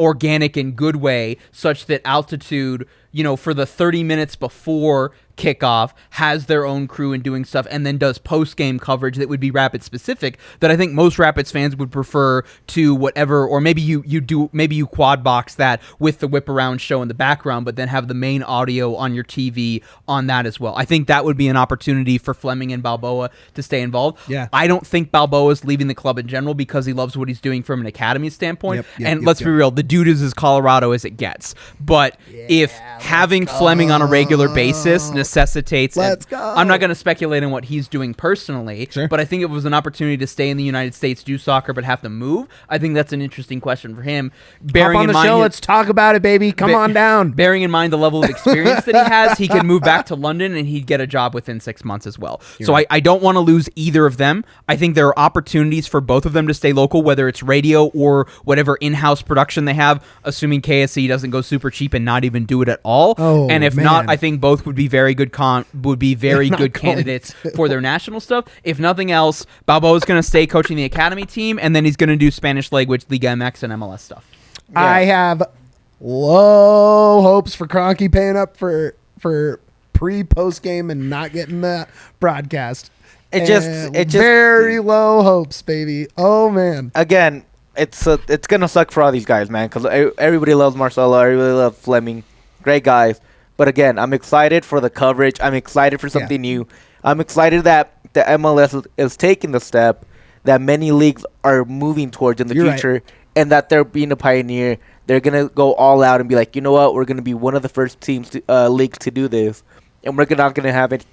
organic and good way such that Altitude, for the 30 minutes before kickoff has their own crew and doing stuff, and then does post-game coverage that would be Rapids specific, that I think most Rapids fans would prefer to whatever, or maybe you quad box that with the whip around show in the background, but then have the main audio on your TV on that as well. I think that would be an opportunity for Fleming and Balboa to stay involved. Yeah. I don't think Balboa's leaving the club in general because he loves what he's doing from an academy standpoint. Let's be real, the dude is as Colorado as it gets. But if having Fleming on a regular basis necessitates. Let's go. I'm not going to speculate on what he's doing personally, Sure. but I think if it was an opportunity to stay in the United States, do soccer, but have to move, I think that's an interesting question for him. Hop on the show. Let's talk about it, baby. Come on down. Bearing in mind the level of experience that he has, he could move back to London and he'd get a job within 6 months as well. So right. I don't want to lose either of them. I think there are opportunities for both of them to stay local, whether it's radio or whatever in-house production they have, assuming KSC doesn't go super cheap and not even do it at all. Oh, and if man. not, I think both would be very good candidates for their national stuff. If nothing else, Balboa's going to stay coaching the academy team, and then he's going to do Spanish language, Liga MX, and MLS stuff. Yeah. I have low hopes for Kroenke paying up for pre-post game and not getting the broadcast. It just very low hopes, baby. Oh man. Again, it's gonna suck for all these guys, man, because everybody loves Marcelo, everybody loves Fleming, great guys. But again, I'm excited for the coverage. I'm excited for something new. I'm excited that the MLS is taking the step that many leagues are moving towards in the future, and that they're being a pioneer. They're gonna go all out and be like, you know what, we're gonna be one of the first teams leagues to do this, and we're not gonna have it.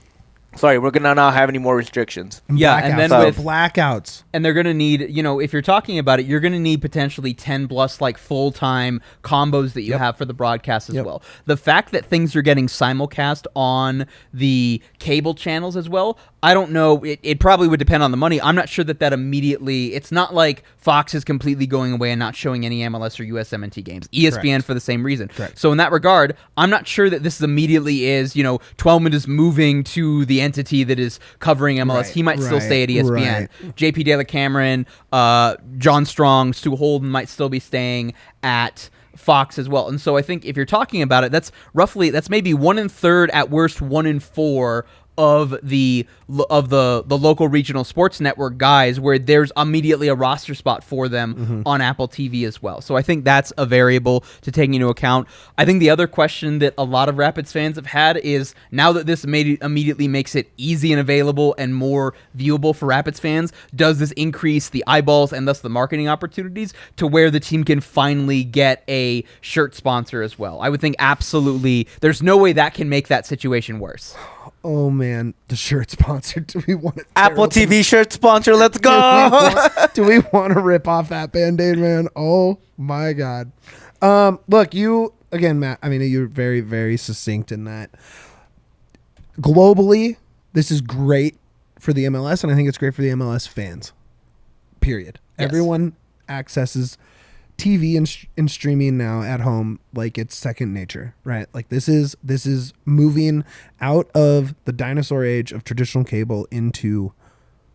Sorry, we're gonna not have any more restrictions. Yeah, and then with blackouts. And they're going to need, if you're talking about it, you're going to need potentially 10 plus like full-time combos that you have for the broadcast as well. The fact that things are getting simulcast on the cable channels as well, I don't know. It probably would depend on the money. I'm not sure that immediately, it's not like Fox is completely going away and not showing any MLS or USMNT games. ESPN for the same reason. Correct. So in that regard, I'm not sure that this immediately is, Twelman is moving to the entity that is covering MLS. Right, He might still stay at ESPN. right. JP De La Cameron, John Strong, Stu Holden might still be staying at Fox as well. And so I think if you're talking about it, that's maybe 1 1/3 at worst, 1 in 4 of the local regional sports network guys, where there's immediately a roster spot for them on Apple TV as well. So I think that's a variable to take into account. I think the other question that a lot of Rapids fans have had is, now that this immediately makes it easy and available and more viewable for Rapids fans, does this increase the eyeballs and thus the marketing opportunities to where the team can finally get a shirt sponsor as well? I would think absolutely. There's no way that can make that situation worse. Oh man, the shirt sponsor. Do we want it? Apple TV shirt sponsor, let's go. Do we want to rip off that Band-Aid, man? Oh my God. Look, you again, Matt. I mean, you're very, very succinct in that. Globally, this is great for the MLS, and I think it's great for the MLS fans. Period. Yes. Everyone accesses TV and streaming now at home like it's second nature, right? Like this is moving out of the dinosaur age of traditional cable into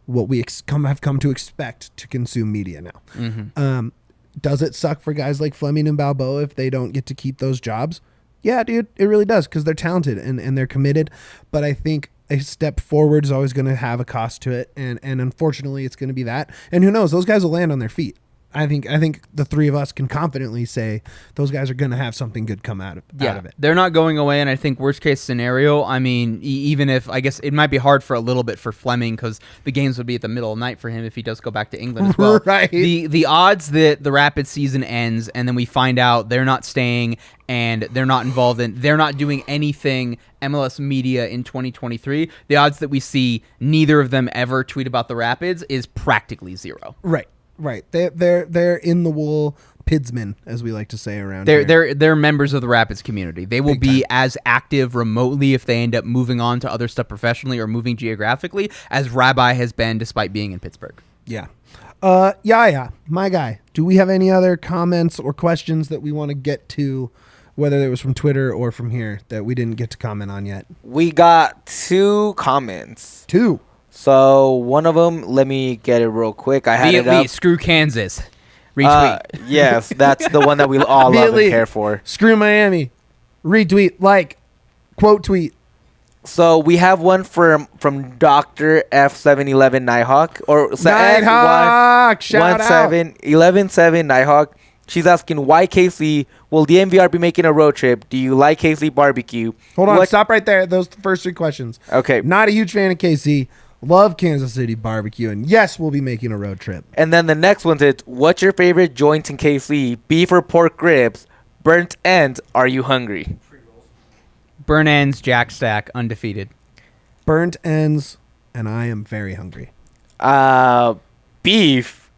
what we have come to expect to consume media now. Does it suck for guys like Fleming and Balboa if they don't get to keep those jobs? Yeah, dude, it really does, because they're talented and they're committed. But I think a step forward is always going to have a cost to it, and unfortunately, it's going to be that. And who knows? Those guys will land on their feet. I think the three of us can confidently say those guys are going to have something good come out of it. They're not going away, and I think worst case scenario, I mean, even if, I guess it might be hard for a little bit for Fleming because the games would be at the middle of the night for him if he does go back to England as well. Right. The odds that the Rapids season ends and then we find out they're not staying and they're not they're not doing anything MLS media in 2023, the odds that we see neither of them ever tweet about the Rapids is practically zero. Right. They're in the wool pidsmen, as we like to say around here. They're members of the Rapids community. They will be as active remotely if they end up moving on to other stuff professionally or moving geographically as Rabbi has been despite being in Pittsburgh. Yeah. Yeah, my guy. Do we have any other comments or questions that we want to get to, whether it was from Twitter or from here, that we didn't get to comment on yet? We got 2 comments. 2. So one of them, let me get it real quick. I had it up. Screw Kansas. Retweet. Yes, that's the one that we all love and care for. Screw Miami. Retweet, like, quote tweet. So we have one from Dr. F711 Nighthawk Nighthawk, shout out. 17117 Nighthawk. She's asking, why KC? Will DNVR be making a road trip? Do you like KC barbecue? Hold on, stop right there. Those first 3 questions. Okay. Not a huge fan of KC. Love Kansas City barbecue, and yes, we'll be making a road trip. And then the next one is, what's your favorite joint in KC? Beef or pork ribs? Burnt ends? Are you hungry? Burn ends, Jack Stack, undefeated. Burnt ends, and I am very hungry. Beef,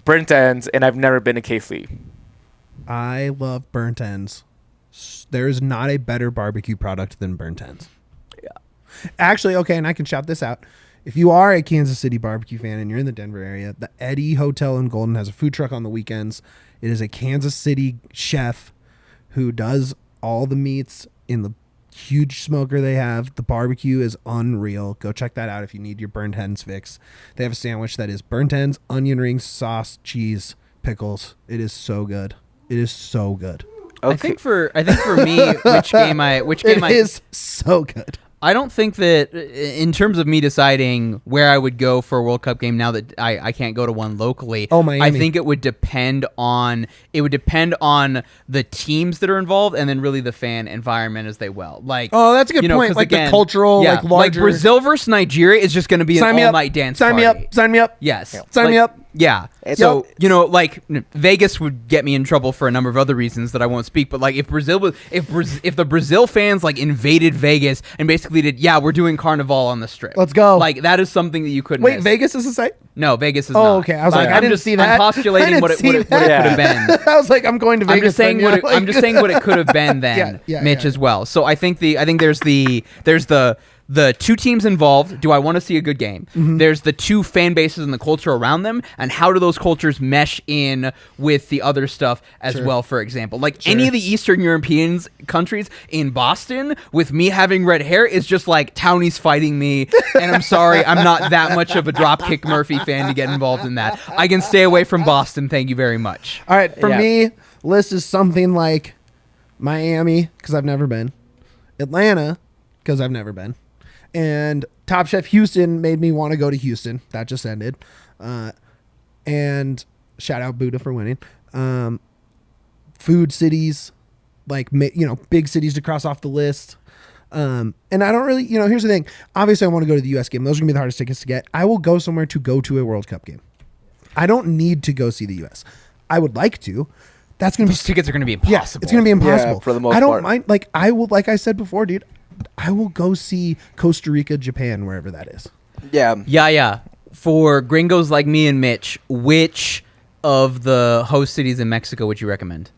burnt ends, and I've never been to KC. I love burnt ends. There is not a better barbecue product than burnt ends. Yeah. Actually, okay, and I can shout this out. If you are a Kansas City barbecue fan and you're in the Denver area, the Eddie Hotel in Golden has a food truck on the weekends. It is a Kansas City chef who does all the meats in the huge smoker they have. The barbecue is unreal. Go check that out if you need your burnt ends fix. They have a sandwich that is burnt ends, onion rings, sauce, cheese, pickles. It is so good. It is so good. Okay. I think for me, which game It is so good. I don't think that in terms of me deciding where I would go for a World Cup game now that I can't go to one locally. Oh, Miami. I think it would depend on the teams that are involved and then really the fan environment as they will. Like, Oh, that's a good point. 'cause Like again, the cultural, yeah, like larger. Brazil versus Nigeria is just going to be an all-night dance Sign me party. up. Sign me up. Yes. Sign me up. Yeah. So, like Vegas would get me in trouble for a number of other reasons that I won't speak, but like if the Brazil fans like invaded Vegas and basically did, yeah, we're doing Carnival on the Strip. Let's go. Like that is something that you couldn't Wait, miss. Vegas is a site? No, Vegas is Oh, not. okay. I was But like, I didn't see that. I'm postulating what it could have been. I was like, I'm going to Vegas. I'm just saying then, what yeah, like- I'm just saying what it could have been then, Mitch, yeah. as well. So I think there's the two teams involved. Do I want to see a good game? Mm-hmm. There's the two fan bases and the culture around them, and how do those cultures mesh in with the other stuff as well? For example, like any of the Eastern European countries in Boston, with me having red hair, is just like townies fighting me, and I'm sorry, I'm not that much of a Dropkick Murphy fan to get involved in that. I can stay away from Boston. Thank you very much. All right, for Yeah. me, list is something like Miami, because I've never been, Atlanta, because I've never been, and Top Chef Houston made me want to go to Houston. That just ended. And shout out Buddha for winning. Food cities, like, big cities to cross off the list. And I don't really, here's the thing. Obviously, I want to go to the U.S. game. Those are going to be the hardest tickets to get. I will go somewhere to go to a World Cup game. I don't need to go see the U.S. I would like to. That's going to be... Those tickets are going to be impossible. Yeah, it's going to be impossible. Yeah, for the most I don't part. mind. Like, I will, like I said before, dude, I will go see Costa Rica, Japan, wherever that is. Yeah. Yeah. For gringos like me and Mitch, which of the host cities in Mexico would you recommend?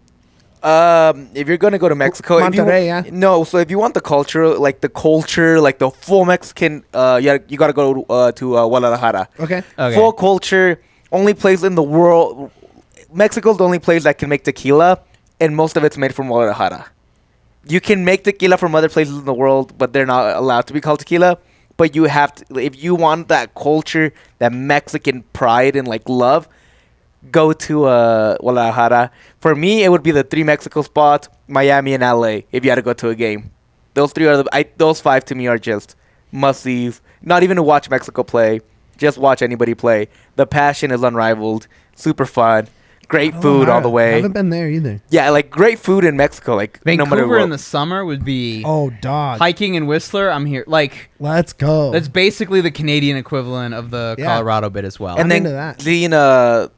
If you're gonna go to Mexico, Monterrey, yeah. No, so if you want the culture, like the full Mexican, you gotta go to Guadalajara. Okay. Full culture, only place in the world. Mexico's the only place that can make tequila, and most of it's made from Guadalajara. You can make tequila from other places in the world, but they're not allowed to be called tequila. But you have to, if you want that culture, that Mexican pride and like love, go to Guadalajara. For me, it would be the three Mexico spots, Miami and LA. If you had to go to a game, those three are those five to me are just must-sees. Not even to watch Mexico play, just watch anybody play. The passion is unrivaled, super fun. Great food all the way. I haven't been there either. Yeah, like great food in Mexico. Like no matter Vancouver what. in the summer would be Oh, dog. hiking in Whistler. I'm here. Like Let's go. that's basically the Canadian equivalent of the Yeah. Colorado bit as well. And I'm then into that.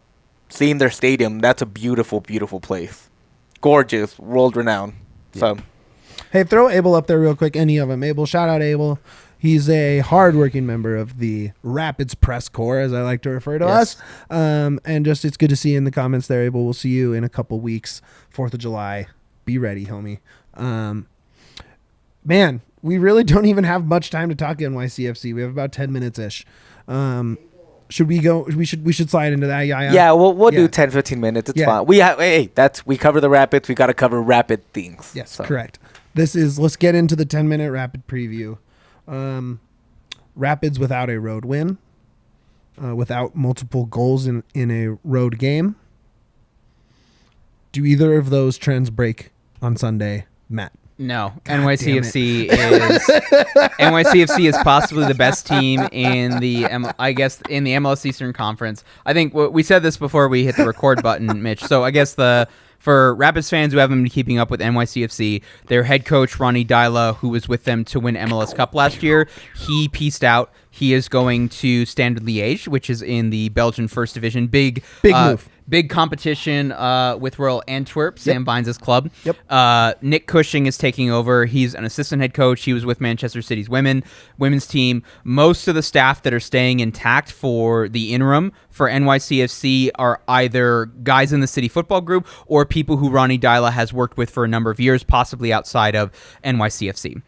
seeing their stadium, that's a beautiful, beautiful place. Gorgeous, world renowned. So Hey, throw Abel up there real quick. Any of them. Abel, shout out Abel. He's a hardworking member of the Rapids press corps, as I like to refer to us. And just it's good to see you in the comments there, Abel. We'll see you in a couple weeks, 4th of July. Be ready, homie. Man, we really don't even have much time to talk NYCFC. We have about 10 minutes-ish. Should we go? We should slide into that. yeah, we'll Yeah. do 10, 15 minutes. It's Yeah. fine. We cover the Rapids. We got to cover Rapid things. Yes, So. correct. Let's get into the 10-minute Rapid preview. Rapids without a road win, without multiple goals in a road game. Do either of those trends break on Sunday, Matt? No, NYCFC is possibly the best team in the in the MLS Eastern Conference. I think we said this before we hit the record button, Mitch. So I guess for Rapids fans who haven't been keeping up with NYCFC, their head coach Ronnie Dyla, who was with them to win MLS Cup last year, he pieced out. He is going to Standard Liege, which is in the Belgian First Division. Big move. big competition with Royal Antwerp, Sam Vines' club. Yep. Nick Cushing is taking over. He's an assistant head coach. He was with Manchester City's women's team. Most of the staff that are staying intact for the interim for NYCFC are either guys in the City Football Group or people who Ronnie Dyla has worked with for a number of years, possibly outside of NYCFC.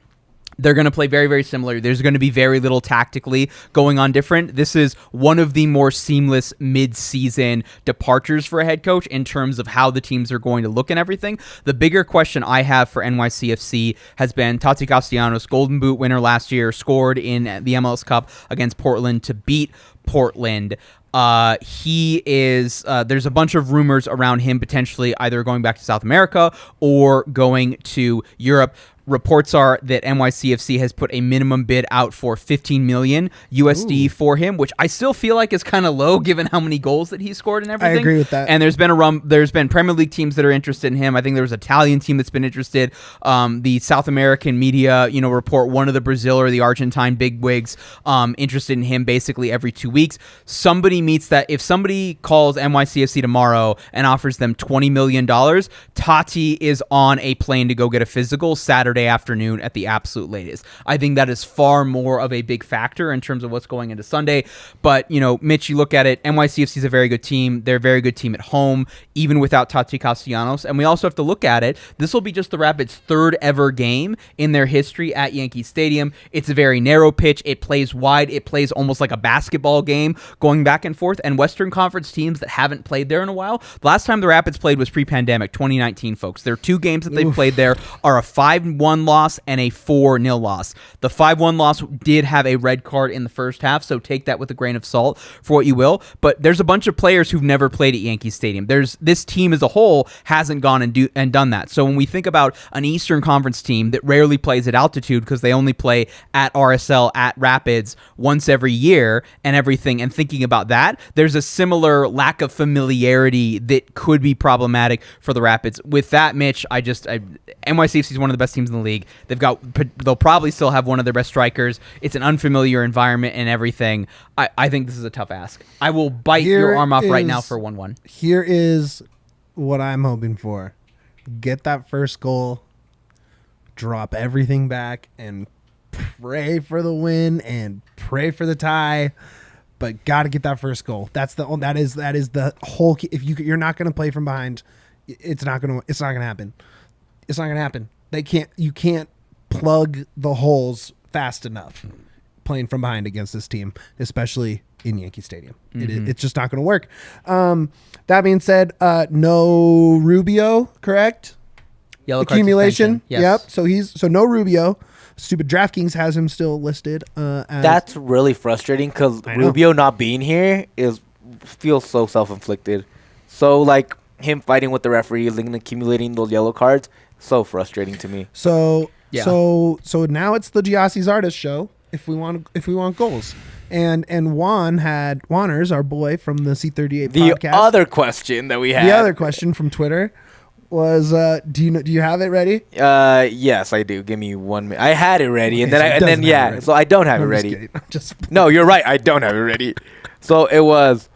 They're going to play very, very similar. There's going to be very little tactically going on different. This is one of the more seamless mid-season departures for a head coach in terms of how the teams are going to look and everything. The bigger question I have for NYCFC has been Tati Castellanos, Golden Boot winner last year, scored in the MLS Cup against Portland to beat Portland. He is there's a bunch of rumors around him potentially either going back to South America or going to Europe. Reports are that NYCFC has put a minimum bid out for $15 million USD for him, which I still feel like is kind of low given how many goals that he scored and everything. I agree with that. And there's been Premier League teams that are interested in him. I think there was an Italian team that's been interested. The South American media, report one of the Brazil or the Argentine bigwigs interested in him basically every 2 weeks. If somebody calls NYCFC tomorrow and offers them $20 million, Tati is on a plane to go get a physical Saturday afternoon at the absolute latest. I think that is far more of a big factor in terms of what's going into Sunday. But, Mitch, you look at it, NYCFC is a very good team. They're a very good team at home, even without Tati Castellanos. And we also have to look at it. This will be just the Rapids' third ever game in their history at Yankee Stadium. It's a very narrow pitch. It plays wide. It plays almost like a basketball game going back and forth. And Western Conference teams that haven't played there in a while, the last time the Rapids played was pre-pandemic, 2019, folks. Their two games that they've played there are a 5-1 loss and a 4-0 loss. The 5-1 loss did have a red card in the first half, so take that with a grain of salt for what you will. But there's a bunch of players who've never played at Yankee Stadium. This team as a whole hasn't gone and done that. So when we think about an Eastern Conference team that rarely plays at altitude because they only play at RSL at Rapids once every year and everything, and thinking about that, there's a similar lack of familiarity that could be problematic for the Rapids. With that, Mitch, NYCFC is one of the best teams in the league. They'll probably still have one of their best strikers. It's an unfamiliar environment and everything. I think this is a tough ask. I will bite your arm off right now for 1-1. Here is what I'm hoping for. Get that first goal, drop everything back, and pray for the win and pray for the tie. But got to get that first goal. That is the whole key. If you're not going to play from behind, it's not going to happen. It's not going to happen. You can't plug the holes fast enough playing from behind against this team, especially in Yankee Stadium. It's just not going to work. That being said, no Rubio, correct? Yellow card accumulation. Yes. Yep. So no Rubio. Stupid DraftKings has him still listed. As That's really frustrating because Rubio not being here feels so self-inflicted. So like him fighting with the referee and accumulating those yellow cards, so frustrating to me. So now it's the Giassi Zardes show. If we want goals, and Juaners, our boy from the C38 podcast. The other question that we had. The other question from Twitter was, do you have it ready? Yes, I do. Give me 1 minute. I had it ready, okay, so I don't have it ready. No, you're right. I don't have it ready. So it was,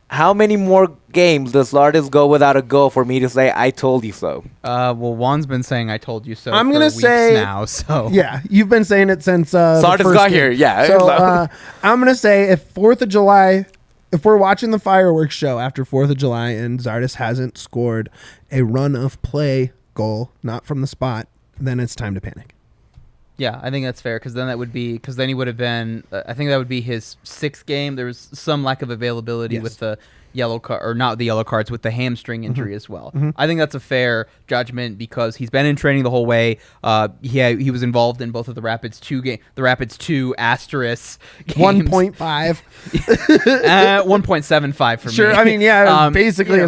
how many more games does Zardes go without a goal for me to say I told you so? Well, Juan's been saying I told you so. I'm gonna say now. So yeah, you've been saying it since Zardes got here. Yeah. So I'm gonna say if 4th of July. If we're watching the fireworks show after 4th of July and Zardes hasn't scored a run of play goal, not from the spot, then it's time to panic. Yeah, I think that's fair because then he would have been. I think that would be his 6th game. There was some lack of availability with the yellow card, or not the yellow cards, with the hamstring injury as well. I think that's a fair judgment because he's been in training the whole way. He was involved in both of the Rapids 2 asterisk games. 1.5. 1.75 for me. Sure, I mean, basically.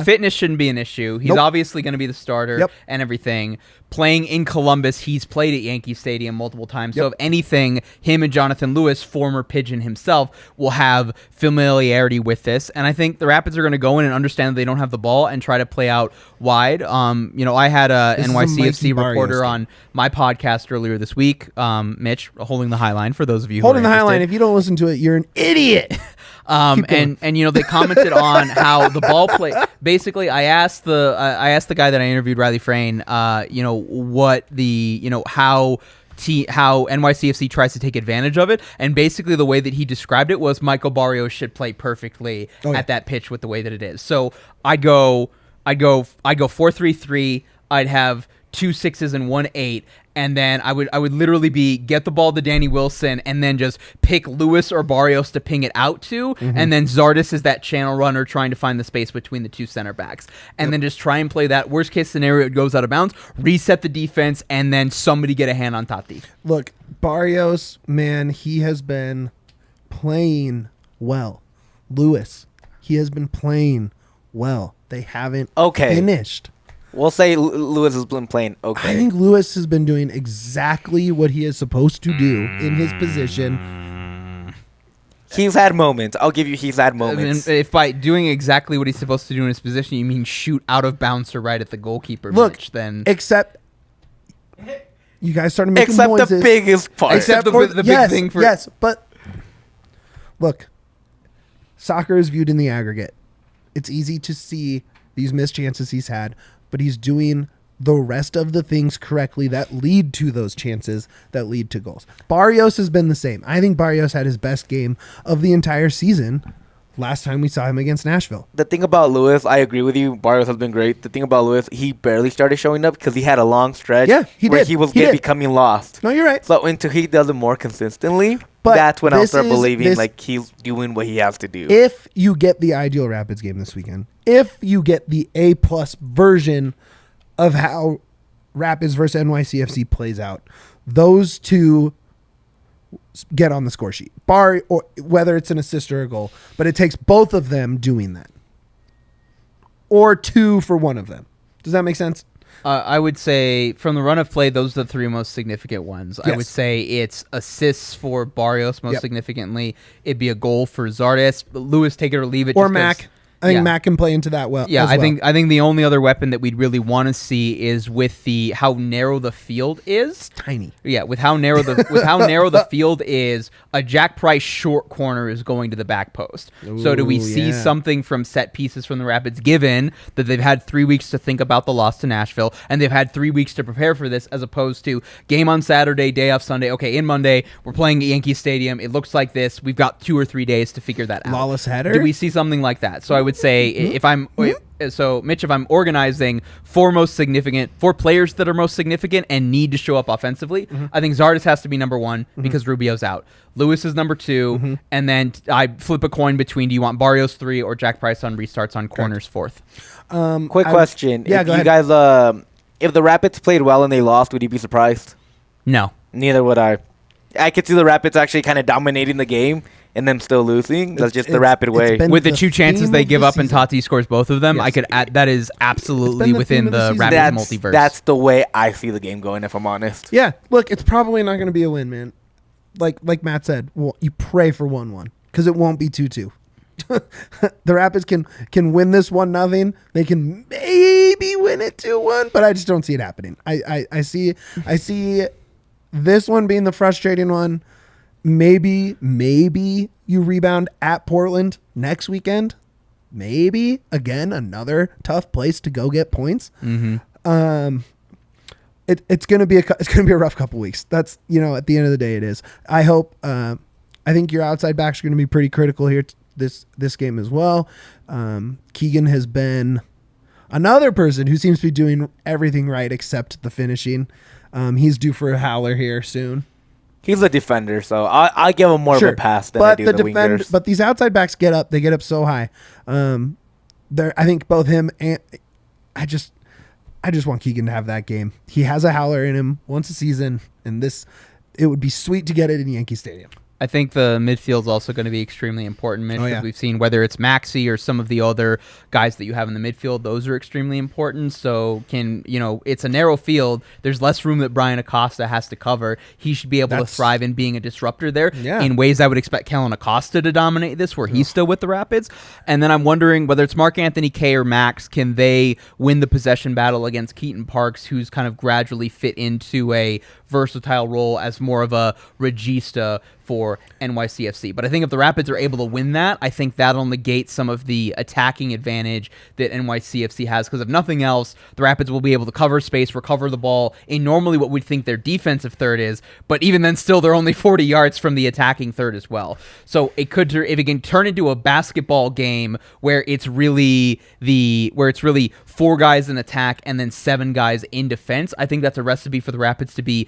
Fitness shouldn't be an issue. He's obviously going to be the starter and everything. Playing in Columbus, he's played at Yankee Stadium multiple times. So if anything, him and Jonathan Lewis, former Pigeon himself, will have familiarity with this. And I think the Rapids are going to go in and understand that they don't have the ball and try to play out wide. I had a NYCFC reporter on my podcast earlier this week, Mitch, holding the High Line for those of you who are holding the High Line. If you don't listen to it, you're an idiot. And they commented on how the ball play. Basically, I asked the guy that I interviewed, Riley Frayne, what the how NYCFC tries to take advantage of it, and basically the way that he described it was Michael Barrios should play perfectly at that pitch with the way that it is. So I go 4-3-3. I'd have 2 6s and 1 8, and then I would literally get the ball to Danny Wilson and then just pick Lewis or Barrios to ping it out to, and then Zardes is that channel runner trying to find the space between the 2 center backs, and then just try and play that. Worst case scenario, it goes out of bounds, reset the defense, and then somebody get a hand on Tati. Look, Barrios, man, he has been playing well. Lewis, he has been playing well. They haven't finished. We'll say Lewis has been playing okay. I think Lewis has been doing exactly what he is supposed to do in his position. He's had moments. I'll give you he's had moments. If by doing exactly what he's supposed to do in his position, you mean shoot out of bounds or right at the goalkeeper, Mitch, then... Except... You guys started making noises. Except the biggest part. Except the big thing for... Yes, but... Look. Soccer is viewed in the aggregate. It's easy to see these missed chances he's had, but he's doing the rest of the things correctly that lead to those chances that lead to goals. Barrios has been the same. I think Barrios had his best game of the entire season last time we saw him against Nashville. The thing about Lewis, I agree with you. Barrios has been great. The thing about Lewis, he barely started showing up because he had a long stretch where he was becoming lost. No, you're right. So until he does it more consistently, that's when I'll start believing he's doing what he has to do. If you get the ideal Rapids game this weekend, if you get the A+ version of how Rapids versus NYCFC plays out, those two get on the score sheet, or whether it's an assist or a goal, but it takes both of them doing that, or 2 for one of them. Does that make sense? I would say from the run of play, those are the 3 most significant ones. Yes. I would say it's assists for Barrios most significantly. It'd be a goal for Zardes. Lewis, take it or leave it. Or Mac. I think Mac can play into that well. Yeah, I think the only other weapon that we'd really want to see is with how narrow the field is. It's tiny. Yeah, with how narrow the field is, a Jack Price short corner is going to the back post. Ooh, so do we see something from set pieces from the Rapids, given that they've had 3 weeks to think about the loss to Nashville, and they've had 3 weeks to prepare for this, as opposed to game on Saturday, day off Sunday. Okay, in Monday, we're playing at Yankee Stadium. It looks like this. We've got 2 or 3 days to figure that out. Lawless header? Do we see something like that? So I would say if I'm organizing 4 players that are most significant and need to show up offensively, I think Zardes has to be number 1 because Rubio's out. Lewis is number 2, and then I flip a coin between, do you want Barrios 3 or Jack Price on restarts on corners 4th? Quick question. Yeah, if go you ahead. guys, if the Rapids played well and they lost, would you be surprised? No. Neither would I. I could see the Rapids actually kind of dominating the game and then still losing. That's just the Rapid way. With the 2 chances they give up and season. Tati scores both of them, I could add that is absolutely within the Rapids multiverse. That's the way I see the game going, if I'm honest. Yeah, look, it's probably not going to be a win, man. Like Matt said, well, you pray for 1-1 because it won't be 2-2. The Rapids can win this 1-0. They can maybe win it 2-1, but I just don't see it happening. I see this one being the frustrating one. Maybe you rebound at Portland next weekend. Maybe again another tough place to go get points. It's gonna be a rough couple weeks. That's at the end of the day it is. I hope. I think your outside backs are gonna be pretty critical here this game as well. Keegan has been another person who seems to be doing everything right except the finishing. He's due for a howler here soon. He's a defender, so I give him more of a pass than I do the wingers. But these outside backs get up. They get up so high. I think both him and I just want Keegan to have that game. He has a howler in him once a season, and it would be sweet to get it in Yankee Stadium. I think the midfield is also going to be extremely important, Mitch, because we've seen whether it's Maxi or some of the other guys that you have in the midfield, those are extremely important. So it's a narrow field. There's less room that Brian Acosta has to cover. He should be able to thrive in being a disruptor there in ways I would expect Kellen Acosta to dominate this, where he's still with the Rapids. And then I'm wondering whether it's Mark Anthony Kay or Max, can they win the possession battle against Keaton Parks, who's kind of gradually fit into a versatile role as more of a regista for NYCFC. But I think if the Rapids are able to win that, I think that'll negate some of the attacking advantage that NYCFC has, because if nothing else, the Rapids will be able to cover space, recover the ball in normally what we'd think their defensive third is, but even then still they're only 40 yards from the attacking third as well. So it could, if it can turn into a basketball game where it's really 4 guys in attack and then 7 guys in defense, I think that's a recipe for the Rapids to be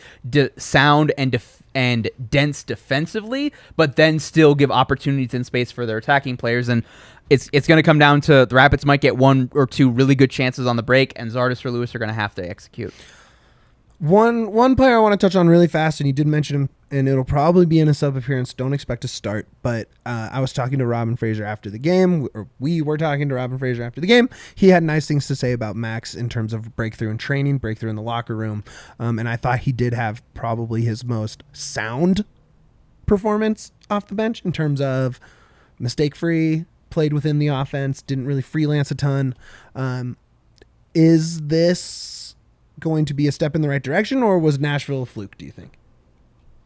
sound and dense defensively, but then still give opportunities in space for their attacking players. And it's going to come down to the Rapids might get 1 or 2 really good chances on the break, and Zardes or Lewis are going to have to execute. One player I want to touch on really fast, and you did mention him, and it'll probably be in a sub appearance. Don't expect to start, but I was talking to Robin Fraser after the game, or we were talking to Robin Fraser after the game. He had nice things to say about Max in terms of breakthrough in training, breakthrough in the locker room, and I thought he did have probably his most sound performance off the bench in terms of mistake-free, played within the offense, didn't really freelance a ton. Is this going to be a step in the right direction, or was Nashville a fluke, do you think?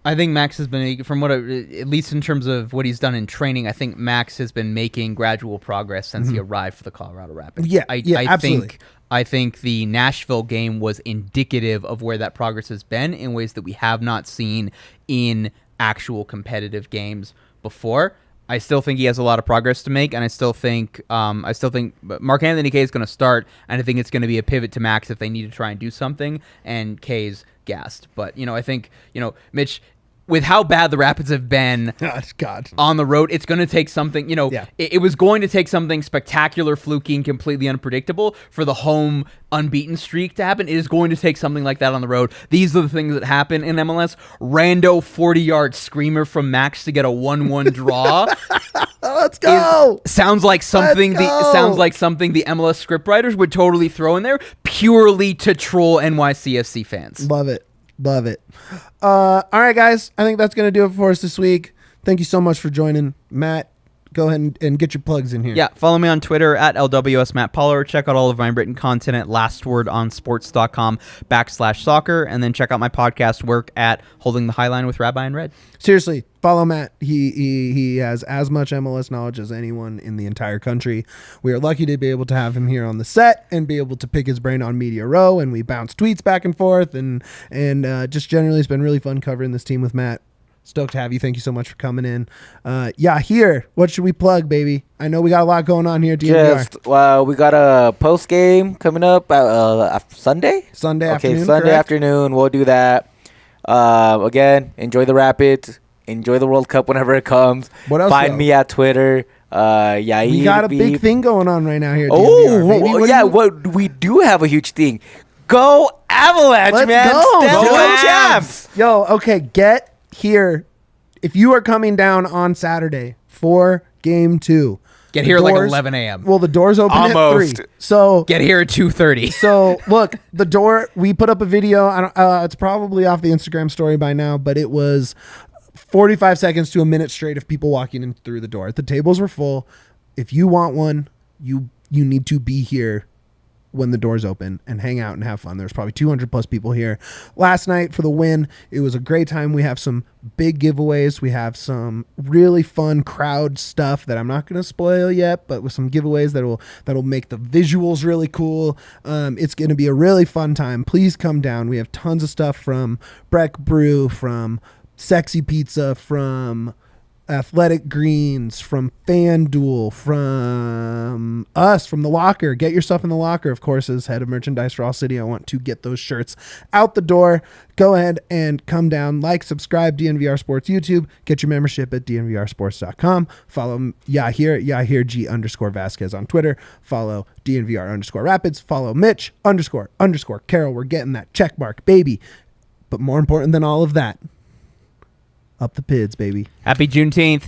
I think Max has been, from at least in terms of what he's done in training, I think Max has been making gradual progress since he arrived for the Colorado Rapids. Yeah, absolutely. I think the Nashville game was indicative of where that progress has been in ways that we have not seen in actual competitive games before. I still think he has a lot of progress to make, and I still think Mark Anthony Kay is going to start, and I think it's going to be a pivot to Max if they need to try and do something, and Kay's gassed. But, I think, Mitch, with how bad the Rapids have been on the road, it's going to take something, it was going to take something spectacular, fluky, and completely unpredictable for the home unbeaten streak to happen. It is going to take something like that on the road. These are the things that happen in MLS. Rando 40-yard screamer from Max to get a 1-1 draw. Let's go. Sounds like something the MLS scriptwriters would totally throw in there purely to troll NYCFC fans. Love it. All right, guys. I think that's going to do it for us this week. Thank you so much for joining. Matt, go ahead and get your plugs in here. Yeah, follow me on Twitter at LWS Matt Pollard. Check out all of my written content at lastwordonsports.com/soccer. And then check out my podcast work at Holding the Highline with Rabbi and Red. Seriously, follow Matt. He has as much MLS knowledge as anyone in the entire country. We are lucky to be able to have him here on the set and be able to pick his brain on Media Row, and we bounce tweets back and forth, and just generally it's been really fun covering this team with Matt. Stoked to have you. Thank you so much for coming in. Yahir, what should we plug, baby? I know we got a lot going on here at DNVR. We got a post game coming up Sunday. Afternoon. Sunday afternoon. We'll do that. Again, enjoy the Rapids. Enjoy the World Cup whenever it comes. What else? Find me at Twitter. Yahir. We got a big thing going on right now here at DNVR, we do have a huge thing. Go Avalanche, Let's man! Go. Stanley champs. Yo, okay, get here. If you are coming down on Saturday for Game 2, get here at like 11 a.m. Well, the doors open Almost. at 3. So get here at 2:30. So look, the door. We put up a video. It's probably off the Instagram story by now, but it was 45 seconds to a minute straight of people walking in through the door. The tables were full. If you want one, you need to be here when the doors open and hang out and have fun. There's probably 200 plus people here last night for the win. It was a great time. We have some big giveaways. We have some really fun crowd stuff that I'm not going to spoil yet, but with some giveaways that'll make the visuals really cool. It's going to be a really fun time. Please come down. We have tons of stuff from Breck Brew, from Sexy Pizza, from Athletic Greens, from FanDuel, from us, from The Locker. Get your stuff in The Locker, of course, as head of merchandise for All City. I want to get those shirts out the door. Go ahead and come down, subscribe, DNVR Sports YouTube. Get your membership at DNVRsports.com. Follow Yahir at YahirG_Vazquez on Twitter. Follow DNVR _Rapids. Follow Mitch __ Caroll. We're getting that check mark, baby. But more important than all of that, up the PIDs, baby. Happy Juneteenth.